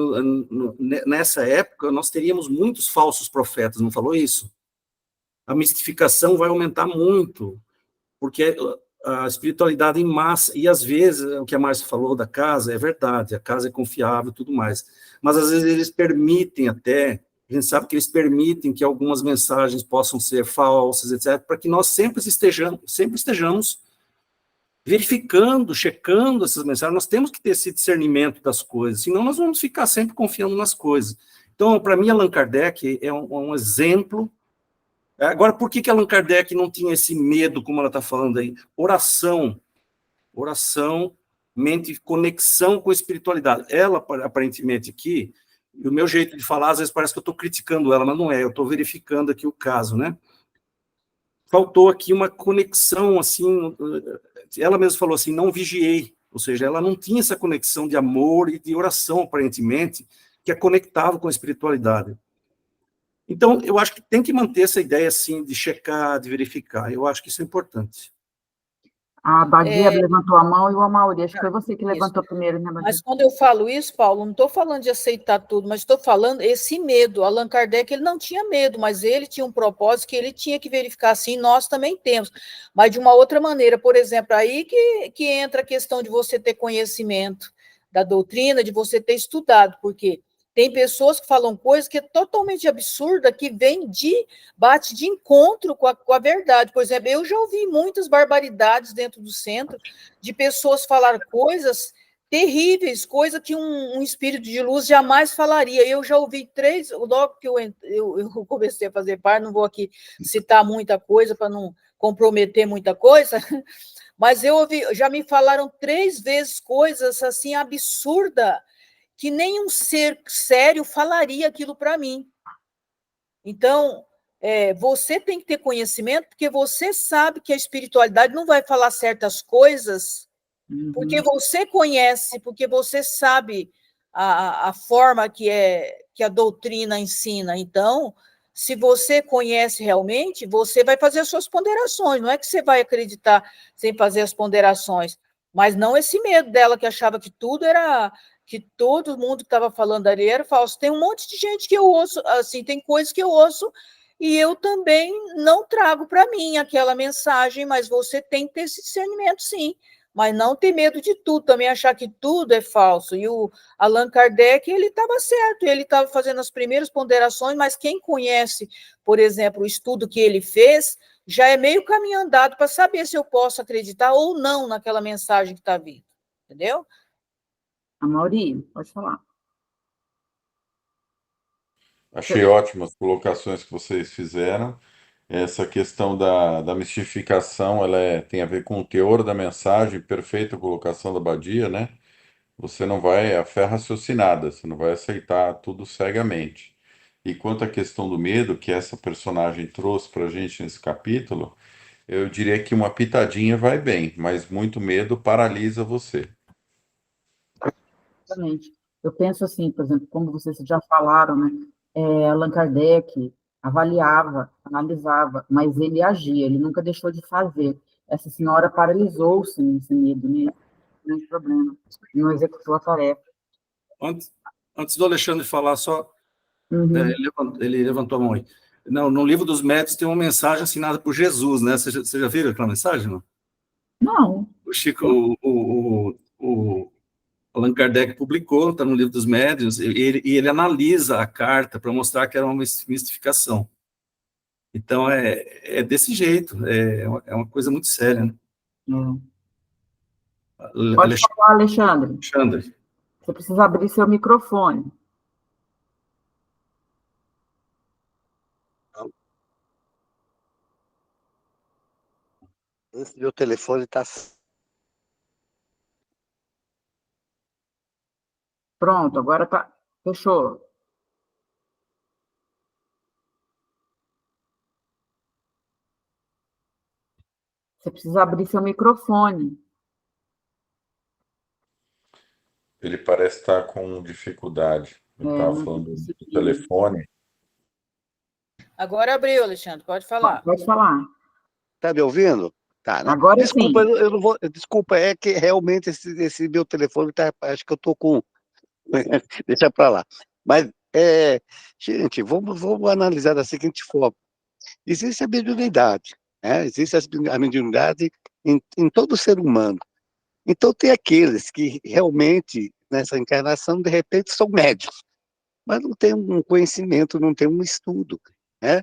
nessa época nós teríamos muitos falsos profetas, não falou isso? A mistificação vai aumentar muito, porque a espiritualidade em massa, e às vezes, o que a Márcia falou da casa, é verdade, a casa é confiável e tudo mais, mas às vezes eles permitem até, a gente sabe que eles permitem que algumas mensagens possam ser falsas, etc., para que nós sempre estejamos verificando, checando essas mensagens, nós temos que ter esse discernimento das coisas, senão nós vamos ficar sempre confiando nas coisas. Então, para mim, Allan Kardec é um exemplo. Agora, por que Allan Kardec não tinha esse medo, como ela está falando aí? Oração, mente, conexão com a espiritualidade. Ela, aparentemente, aqui, e o meu jeito de falar, às vezes parece que eu estou criticando ela, mas não é, eu estou verificando aqui o caso, né? Faltou aqui uma conexão, assim, ela mesma falou assim, não vigiei, ou seja, ela não tinha essa conexão de amor e de oração, aparentemente, que a conectava com a espiritualidade. Então, eu acho que tem que manter essa ideia, assim, de checar, de verificar, eu acho que isso é importante. A Badia levantou a mão e o Amauri, acho que foi você que levantou primeiro, né, Badia? Mas quando eu falo isso, Paulo, não estou falando de aceitar tudo, mas estou falando esse medo. Allan Kardec, ele não tinha medo, mas ele tinha um propósito que ele tinha que verificar, assim, nós também temos, mas de uma outra maneira. Por exemplo, aí que entra a questão de você ter conhecimento da doutrina, de você ter estudado, porque tem pessoas que falam coisas que é totalmente absurda, que bate de encontro com a verdade. Por exemplo, eu já ouvi muitas barbaridades dentro do centro, de pessoas falar coisas terríveis, coisa que um espírito de luz jamais falaria. Eu já ouvi 3, logo que eu comecei a fazer parte, não vou aqui citar muita coisa para não comprometer muita coisa, Mas já me falaram 3 vezes coisas assim absurdas que nenhum ser sério falaria aquilo para mim. Então, você tem que ter conhecimento, porque você sabe que a espiritualidade não vai falar certas coisas, porque você conhece, porque você sabe a forma que a doutrina ensina. Então, se você conhece realmente, você vai fazer as suas ponderações. Não é que você vai acreditar sem fazer as ponderações, mas não esse medo dela que achava que tudo era, que todo mundo que estava falando ali era falso. Tem um monte de gente que eu ouço, assim, tem coisas que eu ouço e eu também não trago para mim aquela mensagem, mas você tem que ter esse discernimento, sim. Mas não ter medo de tudo, também achar que tudo é falso. E o Allan Kardec, ele estava certo, ele estava fazendo as primeiras ponderações, mas quem conhece, por exemplo, o estudo que ele fez, já é meio caminho andado para saber se eu posso acreditar ou não naquela mensagem que está vindo. Entendeu? A Mauri, pode falar. Achei ótimas as colocações que vocês fizeram. Essa questão da mistificação, tem a ver com o teor da mensagem, perfeita colocação da Badia, né? Você não vai, a fé raciocinada, você não vai aceitar tudo cegamente. E quanto à questão do medo que essa personagem trouxe para a gente nesse capítulo, eu diria que uma pitadinha vai bem, mas muito medo paralisa você. Exatamente. Eu penso assim, por exemplo, como vocês já falaram, né? Allan Kardec avaliava, analisava, mas ele agia, ele nunca deixou de fazer. Essa senhora paralisou-se nesse medo, né? Grande problema. Não executou a tarefa. Antes do Alexandre falar, só Uhum. ele levantou a mão aí. Não, no livro dos médiuns tem uma mensagem assinada por Jesus, né? Você já viu aquela mensagem, não? Não. O Chico, o Allan Kardec publicou, está no livro dos médiuns, e ele analisa a carta para mostrar que era uma mistificação. Então, é desse jeito, é uma coisa muito séria, né? Pode falar, Alexandre. Alexandre. Você precisa abrir seu microfone. Esse meu telefone está. Pronto, agora tá. Fechou. Você precisa abrir seu microfone. Ele parece estar com dificuldade. Ele estava Não falando do consegui. telefone. Agora abriu, Alexandre, pode falar. Pode falar. Tá me ouvindo? Tá, né? Agora Desculpa, sim. eu não vou. Desculpa, é que realmente esse meu telefone tá. Acho que eu tô com. Deixa para lá. Mas, gente, vamos analisar da seguinte forma: existe a mediunidade, né? Existe a mediunidade em todo ser humano. Então, tem aqueles que realmente, nessa encarnação, de repente, são médios, mas não tem um conhecimento, não tem um estudo, né?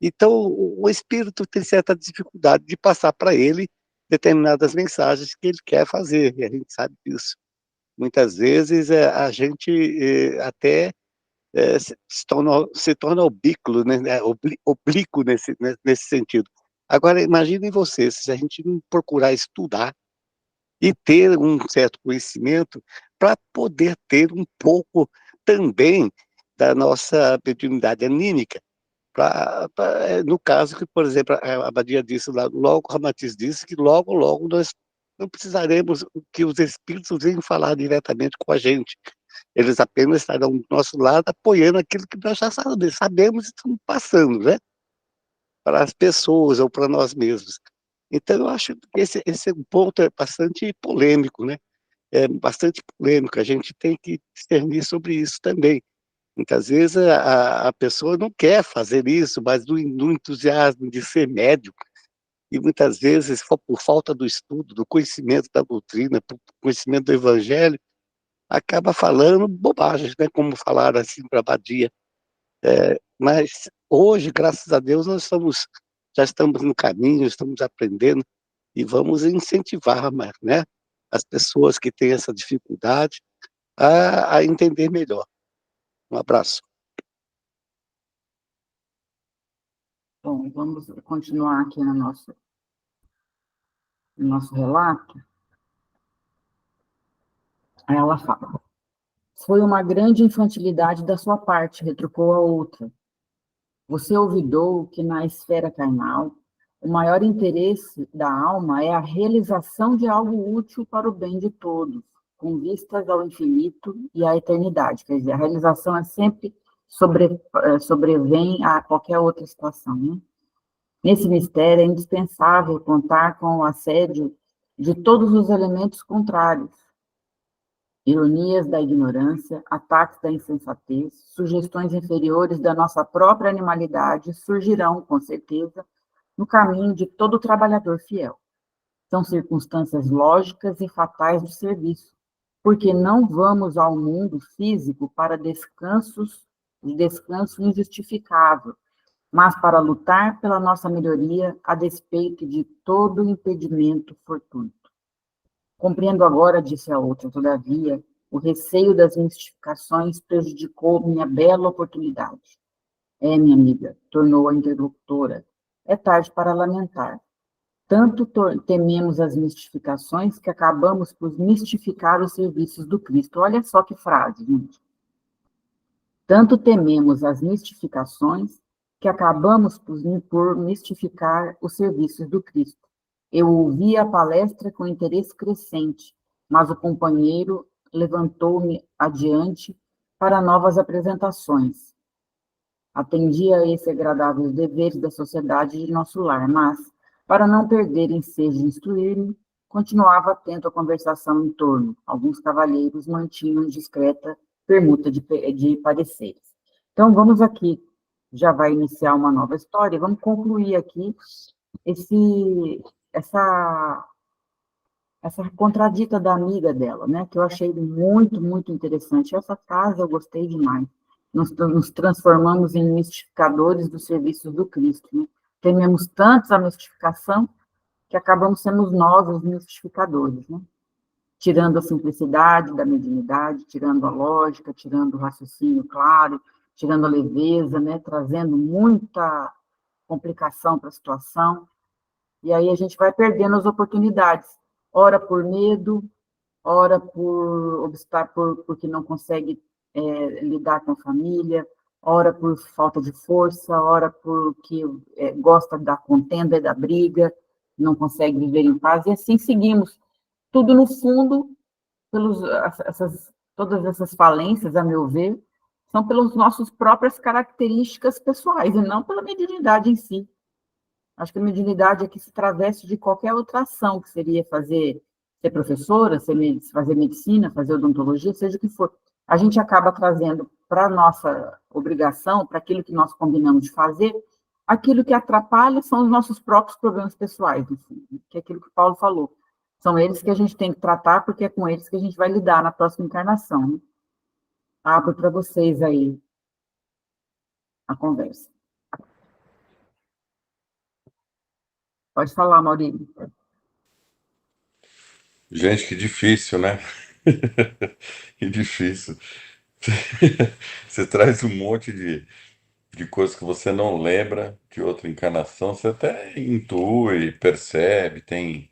Então, o espírito tem certa dificuldade de passar para ele determinadas mensagens que ele quer fazer, e a gente sabe disso. Muitas vezes a gente até se torna oblíquo, né, oblíquo nesse sentido. Agora, imaginem vocês, se a gente não procurar estudar e ter um certo conhecimento para poder ter um pouco também da nossa mediunidade anímica, no caso que, por exemplo, a Abadia disse lá, logo o Ramatiz disse que logo, logo nós não precisaremos que os espíritos venham falar diretamente com a gente. Eles apenas estarão do nosso lado apoiando aquilo que nós já sabemos e estamos passando, né? Para as pessoas ou para nós mesmos. Então, eu acho que esse ponto é bastante polêmico, né? É bastante polêmico. A gente tem que discernir sobre isso também. Muitas vezes a pessoa não quer fazer isso, mas no entusiasmo de ser médium, e muitas vezes por falta do estudo, do conhecimento da doutrina, por conhecimento do evangelho, acaba falando bobagens, né? Como falaram assim para a Badia. Mas hoje, graças a Deus, já estamos no caminho, estamos aprendendo e vamos incentivar, né, as pessoas que têm essa dificuldade a entender melhor. Um abraço. Bom, vamos continuar aqui na nossa. no nosso relato, aí ela fala: foi uma grande infantilidade da sua parte, retrucou a outra. Você olvidou que na esfera carnal, o maior interesse da alma é a realização de algo útil para o bem de todos, com vistas ao infinito e à eternidade. Quer dizer, a realização é sempre sobrevém a qualquer outra situação, né? Nesse mistério é indispensável contar com o assédio de todos os elementos contrários, ironias da ignorância, ataques da insensatez, sugestões inferiores da nossa própria animalidade surgirão, com certeza, no caminho de todo trabalhador fiel. São circunstâncias lógicas e fatais do serviço, porque não vamos ao mundo físico para descanso injustificável, mas para lutar pela nossa melhoria a despeito de todo impedimento fortuito. Compreendo agora, disse a outra, todavia, o receio das mistificações prejudicou minha bela oportunidade. É, minha amiga, tornou a interlocutora, é tarde para lamentar. Tanto tememos as mistificações que acabamos por mistificar os serviços do Cristo. Olha só que frase, gente. Tanto tememos as mistificações que acabamos por mistificar os serviços do Cristo. Eu ouvi a palestra com interesse crescente, mas o companheiro levantou-me adiante para novas apresentações. Atendia a esses agradáveis deveres da sociedade de nosso lar, mas, para não perder ensejo de instruir-me, continuava atento à conversação em torno. Alguns cavalheiros mantinham discreta permuta de pareceres. Então, vamos aqui, já vai iniciar uma nova história, vamos concluir aqui essa contradita da amiga dela, né, que eu achei muito, muito interessante. Essa frase eu gostei demais. Nos transformamos em mistificadores dos serviços do Cristo, né? Tememos tanto a mistificação que acabamos sendo nós os mistificadores, né? Tirando a simplicidade da mediunidade, tirando a lógica, tirando o raciocínio claro, tirando a leveza, né? Trazendo muita complicação para a situação. E aí a gente vai perdendo as oportunidades, ora por medo, ora por obstáculo, porque não consegue lidar com a família, ora por falta de força, ora porque gosta da contenda e da briga, não consegue viver em paz, e assim seguimos. Tudo, no fundo, todas essas falências, a meu ver, são pelas nossas próprias características pessoais, e não pela mediunidade em si. Acho que a mediunidade aqui se traveste de qualquer outra ação, que seria ser professora, fazer medicina, fazer odontologia, seja o que for. A gente acaba trazendo para a nossa obrigação, para aquilo que nós combinamos de fazer, aquilo que atrapalha são os nossos próprios problemas pessoais, enfim, que é aquilo que o Paulo falou. São eles que a gente tem que tratar, porque é com eles que a gente vai lidar na próxima encarnação, né? Abro para vocês aí a conversa. Pode falar, Maurício. Gente, que difícil, né? Que difícil. Você traz um monte de coisas que você não lembra de outra encarnação, você até intui, percebe, tem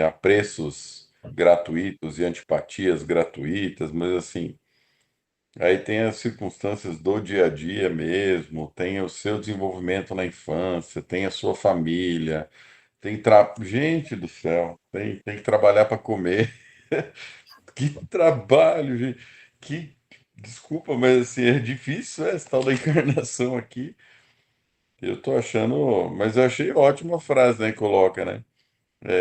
apreços gratuitos e antipatias gratuitas, mas assim, aí tem as circunstâncias do dia a dia mesmo, tem o seu desenvolvimento na infância, tem a sua família, gente do céu, tem que trabalhar para comer. Que trabalho, gente. Que desculpa, mas assim, é difícil essa tal da encarnação aqui. Eu tô achando, mas eu achei ótima a frase, né, que coloca, né?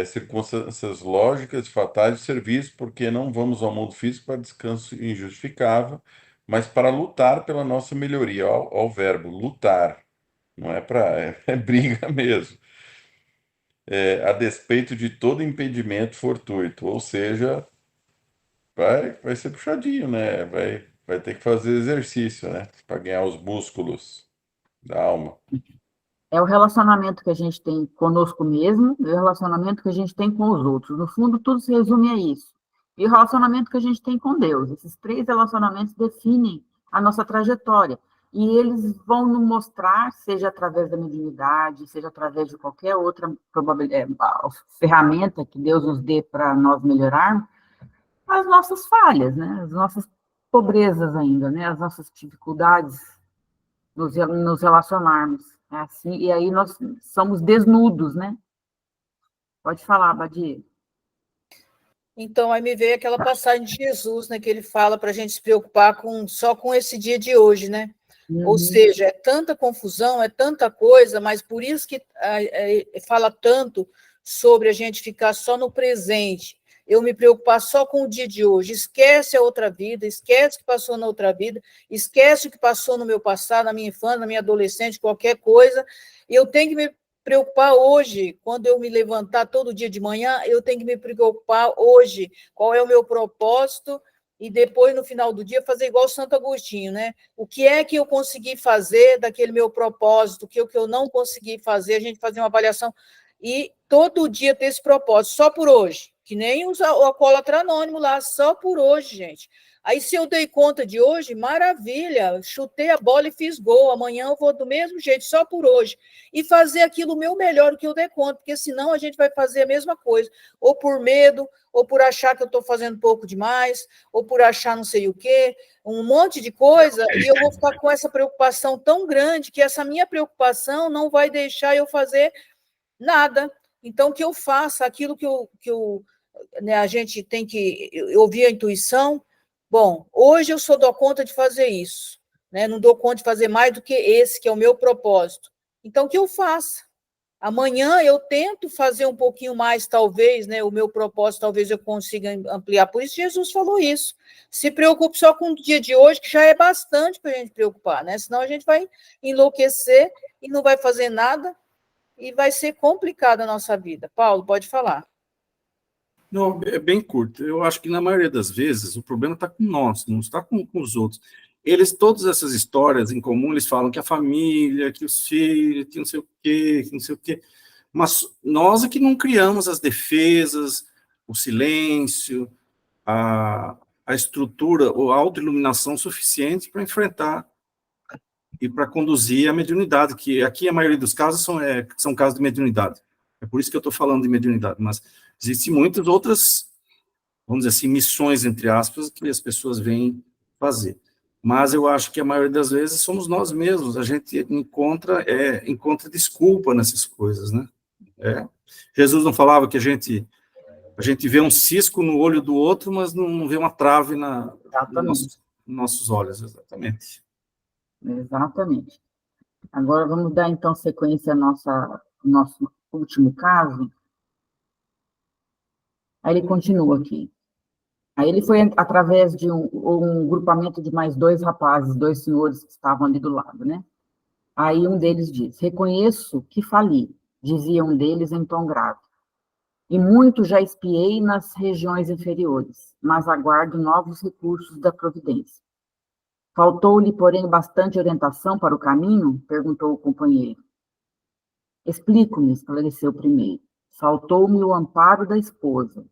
Circunstâncias lógicas, fatais de serviço, porque não vamos ao mundo físico para descanso injustificável, mas para lutar pela nossa melhoria. Ao verbo, lutar. Não é para. É briga mesmo. A despeito de todo impedimento fortuito. Ou seja, vai ser puxadinho, né? Vai ter que fazer exercício, né? Para ganhar os músculos da alma. É o relacionamento que a gente tem conosco mesmo e o relacionamento que a gente tem com os outros. No fundo, tudo se resume a isso. E o relacionamento que a gente tem com Deus. Esses 3 relacionamentos definem a nossa trajetória. e eles vão nos mostrar, seja através da mediunidade, seja através de qualquer outra ferramenta que Deus nos dê para nós melhorarmos, as nossas falhas, né? As nossas pobrezas ainda, né? As nossas dificuldades nos relacionarmos. É assim, e aí nós somos desnudos, né? Pode falar, Badia. Então, aí me veio aquela passagem de Jesus, né, que ele fala para a gente se preocupar só com esse dia de hoje, né? Ou seja, é tanta confusão, é tanta coisa, mas por isso que fala tanto sobre a gente ficar só no presente, eu me preocupar só com o dia de hoje, esquece a outra vida, esquece o que passou na outra vida, esquece o que passou no meu passado, na minha infância, na minha adolescente, qualquer coisa, e eu tenho que me preocupar hoje, quando eu me levantar todo dia de manhã, eu tenho que me preocupar hoje, qual é o meu propósito, e depois, no final do dia, fazer igual Santo Agostinho, né? O que é que eu consegui fazer daquele meu propósito, o que eu não consegui fazer, a gente fazer uma avaliação, e todo dia ter esse propósito, só por hoje, que nem o alcoólatra anônimo lá, só por hoje, gente. Aí, se eu dei conta de hoje, maravilha, chutei a bola e fiz gol, amanhã eu vou do mesmo jeito, só por hoje, e fazer aquilo o meu melhor, o que eu der conta, porque senão a gente vai fazer a mesma coisa, ou por medo, ou por achar que eu estou fazendo pouco demais, ou por achar não sei o quê, um monte de coisa, e eu vou ficar com essa preocupação tão grande que essa minha preocupação não vai deixar eu fazer nada. Então, que eu faça aquilo né, a gente tem que ouvir a intuição. Bom, hoje eu só dou conta de fazer isso, né? Não dou conta de fazer mais do que esse, que é o meu propósito. Então, que eu faça. Amanhã eu tento fazer um pouquinho mais, talvez, né? O meu propósito, talvez eu consiga ampliar. Por isso, Jesus falou isso. Se preocupe só com o dia de hoje, que já é bastante para a gente preocupar, né? Senão a gente vai enlouquecer e não vai fazer nada e vai ser complicada a nossa vida. Paulo, pode falar. Não, é bem curto. Eu acho que na maioria das vezes o problema está com nós, não está com os outros. Eles, todas essas histórias em comum, eles falam que a família, que os filhos, que não sei o quê, que não sei o quê. Mas nós é que não criamos as defesas, o silêncio, a estrutura ou a autoiluminação suficiente para enfrentar e para conduzir a mediunidade, que aqui a maioria dos casos são casos de mediunidade. É por isso que eu estou falando de mediunidade, mas existem muitas outras, vamos dizer assim, missões, entre aspas, que as pessoas vêm fazer. Mas eu acho que a maioria das vezes somos nós mesmos, a gente encontra desculpa nessas coisas, né? Jesus não falava que a gente vê um cisco no olho do outro, mas não vê uma trave nos nossos olhos, exatamente. Exatamente. Agora vamos dar, então, sequência ao nosso último caso. Aí ele continua aqui. Aí ele foi através de um grupamento de mais 2 rapazes, 2 senhores que estavam ali do lado, né? Aí um deles diz: reconheço que fali, dizia um deles em tom grave. E muito já espiei nas regiões inferiores, mas aguardo novos recursos da providência. Faltou-lhe, porém, bastante orientação para o caminho? Perguntou o companheiro. Explico-me, esclareceu o primeiro. Faltou-me o amparo da esposa.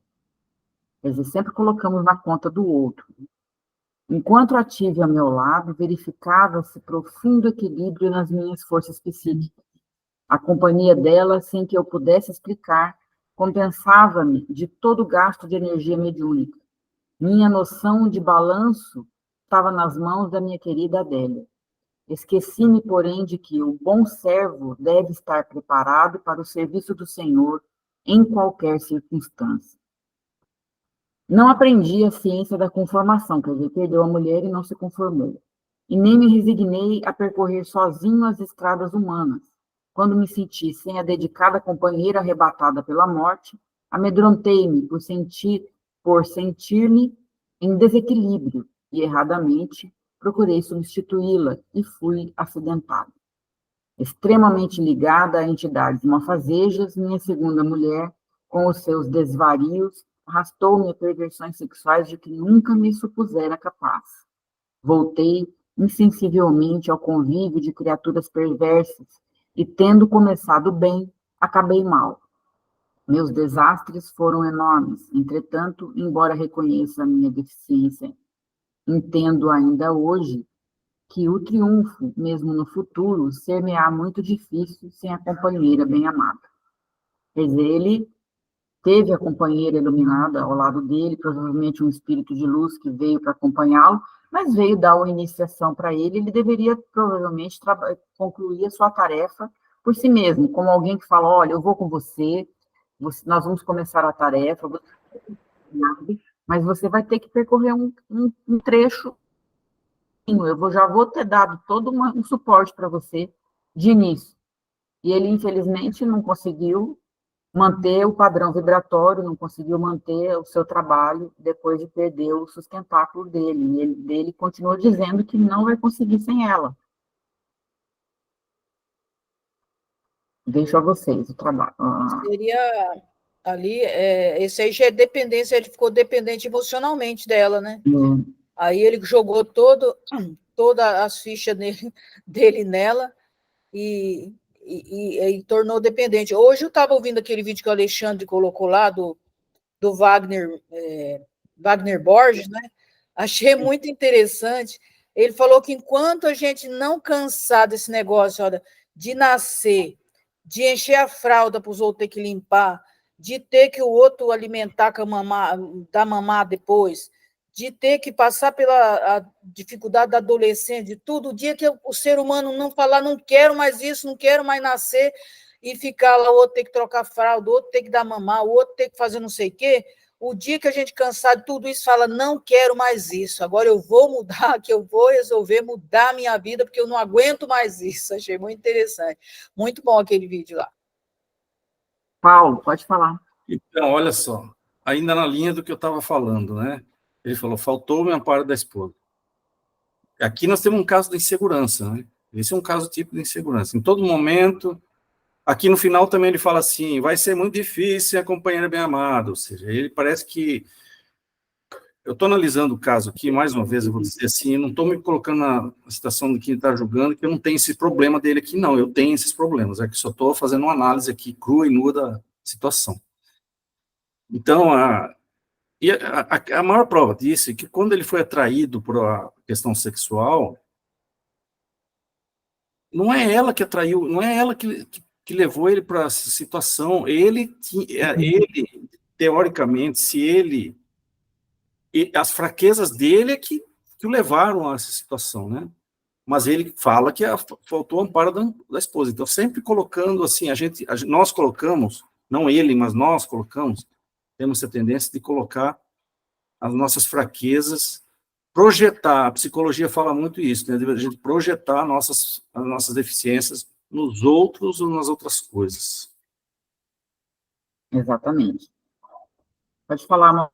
Quer dizer, sempre colocamos na conta do outro. Enquanto a tive ao meu lado, verificava-se profundo equilíbrio nas minhas forças psíquicas. A companhia dela, sem que eu pudesse explicar, compensava-me de todo o gasto de energia mediúnica. Minha noção de balanço estava nas mãos da minha querida Adélia. Esqueci-me, porém, de que o bom servo deve estar preparado para o serviço do Senhor em qualquer circunstância. Não aprendi a ciência da conformação, quer dizer, perdeu a mulher e não se conformou. E nem me resignei a percorrer sozinho as estradas humanas. Quando me senti sem a dedicada companheira arrebatada pela morte, amedrontei-me por sentir-me em desequilíbrio e, erradamente, procurei substituí-la e fui acidentada. Extremamente ligada a entidades malfazejas, minha segunda mulher, com os seus desvarios, arrastou-me a perversões sexuais de que nunca me supusera capaz. Voltei insensivelmente ao convívio de criaturas perversas e, tendo começado bem, acabei mal. Meus desastres foram enormes. Entretanto, embora reconheça a minha deficiência, entendo ainda hoje que o triunfo, mesmo no futuro, ser-me-á muito difícil sem a companheira bem-amada. Quer dizer, ele teve a companheira iluminada ao lado dele, provavelmente um espírito de luz que veio para acompanhá-lo, mas veio dar uma iniciação para ele, ele deveria provavelmente concluir a sua tarefa por si mesmo, como alguém que fala, olha, eu vou com você, nós vamos começar a tarefa, mas você vai ter que percorrer um trecho, já vou ter dado todo um suporte para você de início. E ele, infelizmente, não conseguiu manter o padrão vibratório, não conseguiu manter o seu trabalho depois de perder o sustentáculo dele. E ele continuou dizendo que não vai conseguir sem ela. Deixo a vocês o trabalho. Seria ali, esse aí já é dependência, ele ficou dependente emocionalmente dela, né? Aí ele jogou todas as fichas dele nela e tornou dependente. Hoje eu estava ouvindo aquele vídeo que o Alexandre colocou lá, do Wagner Borges, né? Achei muito interessante. Ele falou que enquanto a gente não cansar desse negócio, olha, de nascer, de encher a fralda para os outros ter que limpar, de ter que o outro alimentar, dar mamar depois, de ter que passar pela dificuldade da adolescência, de tudo, o dia que o ser humano não falar, não quero mais isso, não quero mais nascer, e ficar lá, o outro ter que trocar fralda, o outro ter que dar mamar, o outro ter que fazer não sei o quê, o dia que a gente cansar de tudo isso, fala, não quero mais isso, agora eu vou mudar, que eu vou resolver mudar a minha vida, porque eu não aguento mais isso. Achei muito interessante. Muito bom aquele vídeo lá. Paulo, pode falar. Então, olha só, ainda na linha do que eu estava falando, né? Ele falou, faltou o amparo da esposa. Aqui nós temos um caso de insegurança, né? Esse é um caso típico de insegurança. Em todo momento, aqui no final também ele fala assim, vai ser muito difícil a companheira bem amada, ou seja, ele parece que... Eu estou analisando o caso aqui, mais uma vez, eu vou dizer assim, eu não estou me colocando na situação de quem está julgando, que eu não tenho esse problema dele aqui, não, eu tenho esses problemas, é que só estou fazendo uma análise aqui crua e nua da situação. Então, a maior prova disso é que quando ele foi atraído por a questão sexual, não é ela que atraiu, não é ela que levou ele para essa situação, ele, teoricamente, as fraquezas dele é que o levaram a essa situação, né? Mas ele fala que faltou o amparo da esposa. Então, sempre colocando assim, nós colocamos, não ele, mas nós colocamos, temos essa tendência de colocar as nossas fraquezas, projetar, a psicologia fala muito isso, né? De a gente projetar as nossas deficiências nos outros ou nas outras coisas. Exatamente. Pode falar, Mauro.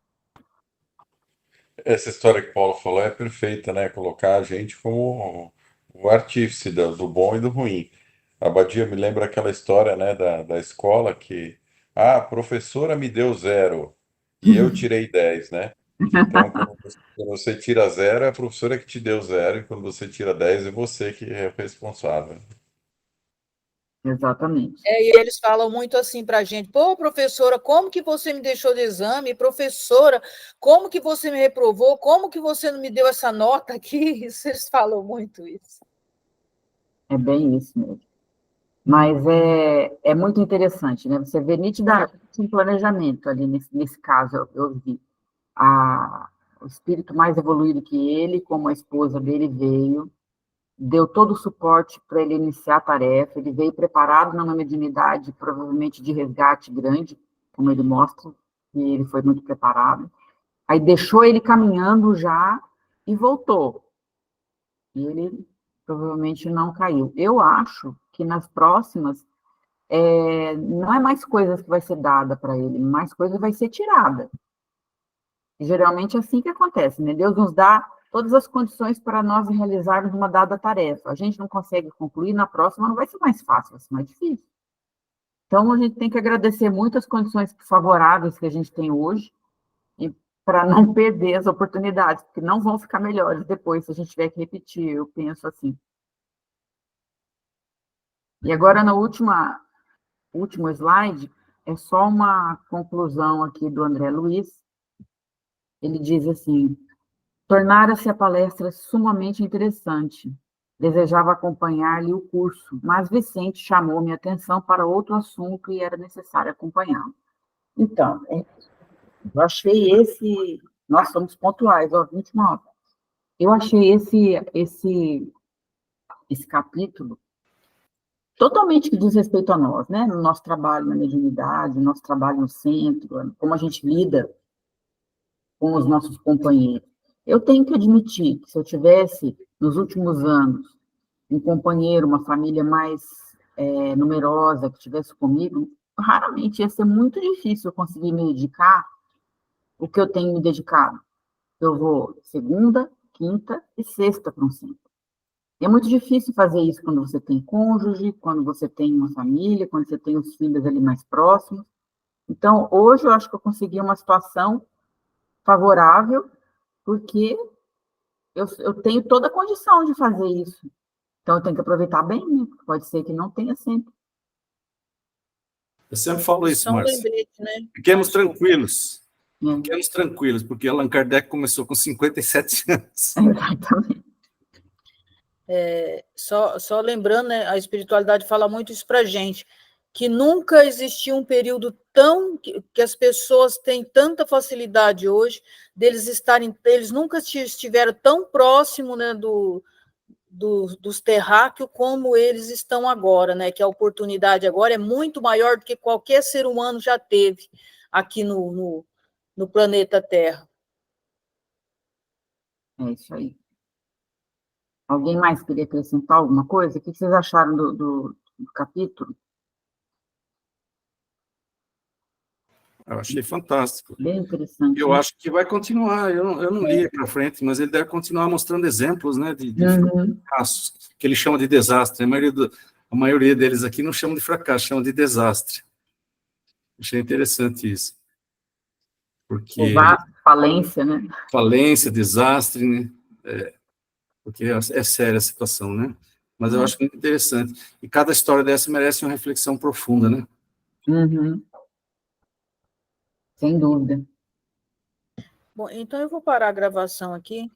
Essa história que o Paulo falou é perfeita, né? Colocar a gente como o artífice do bom e do ruim. A Abadia me lembra aquela história, né, da escola que a professora me deu 0 e eu tirei 10, né? Então, quando você tira 0, é a professora que te deu 0, e quando você tira 10, é você que é o responsável. Exatamente. E eles falam muito assim para a gente, pô, professora, como que você me deixou de exame? Professora, como que você me reprovou? Como que você não me deu essa nota aqui? Vocês falam muito isso. É bem isso mesmo. Mas é muito interessante, né? Você vê nitidamente um planejamento ali, nesse caso, eu vi. O espírito mais evoluído que ele, como a esposa dele, veio, deu todo o suporte para ele iniciar a tarefa, ele veio preparado numa mediunidade, provavelmente de resgate grande, como ele mostra, e ele foi muito preparado. Aí deixou ele caminhando já e voltou. E ele provavelmente não caiu. Eu acho que nas próximas, não é mais coisas que vai ser dada para ele, mais coisas vai ser tirada. E geralmente é assim que acontece, né? Deus nos dá todas as condições para nós realizarmos uma dada tarefa. A gente não consegue concluir, na próxima não vai ser mais fácil, vai ser mais difícil. Então, a gente tem que agradecer muito as condições favoráveis que a gente tem hoje, e para não perder as oportunidades, porque não vão ficar melhores depois, se a gente tiver que repetir, eu penso assim. E agora, no último slide, é só uma conclusão aqui do André Luiz. Ele diz assim: tornara-se a palestra sumamente interessante, desejava acompanhar-lhe o curso, mas Vicente chamou minha atenção para outro assunto e era necessário acompanhá-lo. Então, eu achei esse... Nós somos pontuais, ó, 21 horas. Eu achei esse capítulo totalmente que diz respeito a nós, né? No nosso trabalho na mediunidade, no nosso trabalho no centro, como a gente lida com os nossos companheiros. Eu tenho que admitir que se eu tivesse, nos últimos anos, um companheiro, uma família mais numerosa que estivesse comigo, raramente ia ser muito difícil eu conseguir me dedicar o que eu tenho me dedicado. Eu vou segunda, quinta e sexta para um centro. E é muito difícil fazer isso quando você tem cônjuge, quando você tem uma família, quando você tem os filhos ali mais próximos. Então, hoje eu acho que eu consegui uma situação favorável, porque eu tenho toda a condição de fazer isso. Então, eu tenho que aproveitar bem, né? Pode ser que não tenha sempre. Eu sempre falo isso, São Márcia. lembretes, né? Fiquemos tranquilos. Fiquemos tranquilos, porque Allan Kardec começou com 57 anos. Exatamente. Só lembrando, né, a espiritualidade fala muito isso para a gente, que nunca existiu um período que as pessoas têm tanta facilidade hoje eles nunca estiveram tão próximo, né, dos terráqueos como eles estão agora, né, que a oportunidade agora é muito maior do que qualquer ser humano já teve aqui no planeta Terra. É isso aí. Alguém mais queria acrescentar alguma coisa? O que vocês acharam do capítulo? Eu achei fantástico. Bem interessante. Eu acho que vai continuar. Eu não li para frente, mas ele deve continuar mostrando exemplos, né, de fracassos, que ele chama de desastre. A maioria deles aqui não chama de fracasso, chama de desastre. Achei interessante isso. Porque falência, né? Falência, desastre, né? Porque é séria a situação, né? Mas eu acho muito interessante. E cada história dessa merece uma reflexão profunda, né? Sem dúvida. Bom, então eu vou parar a gravação aqui.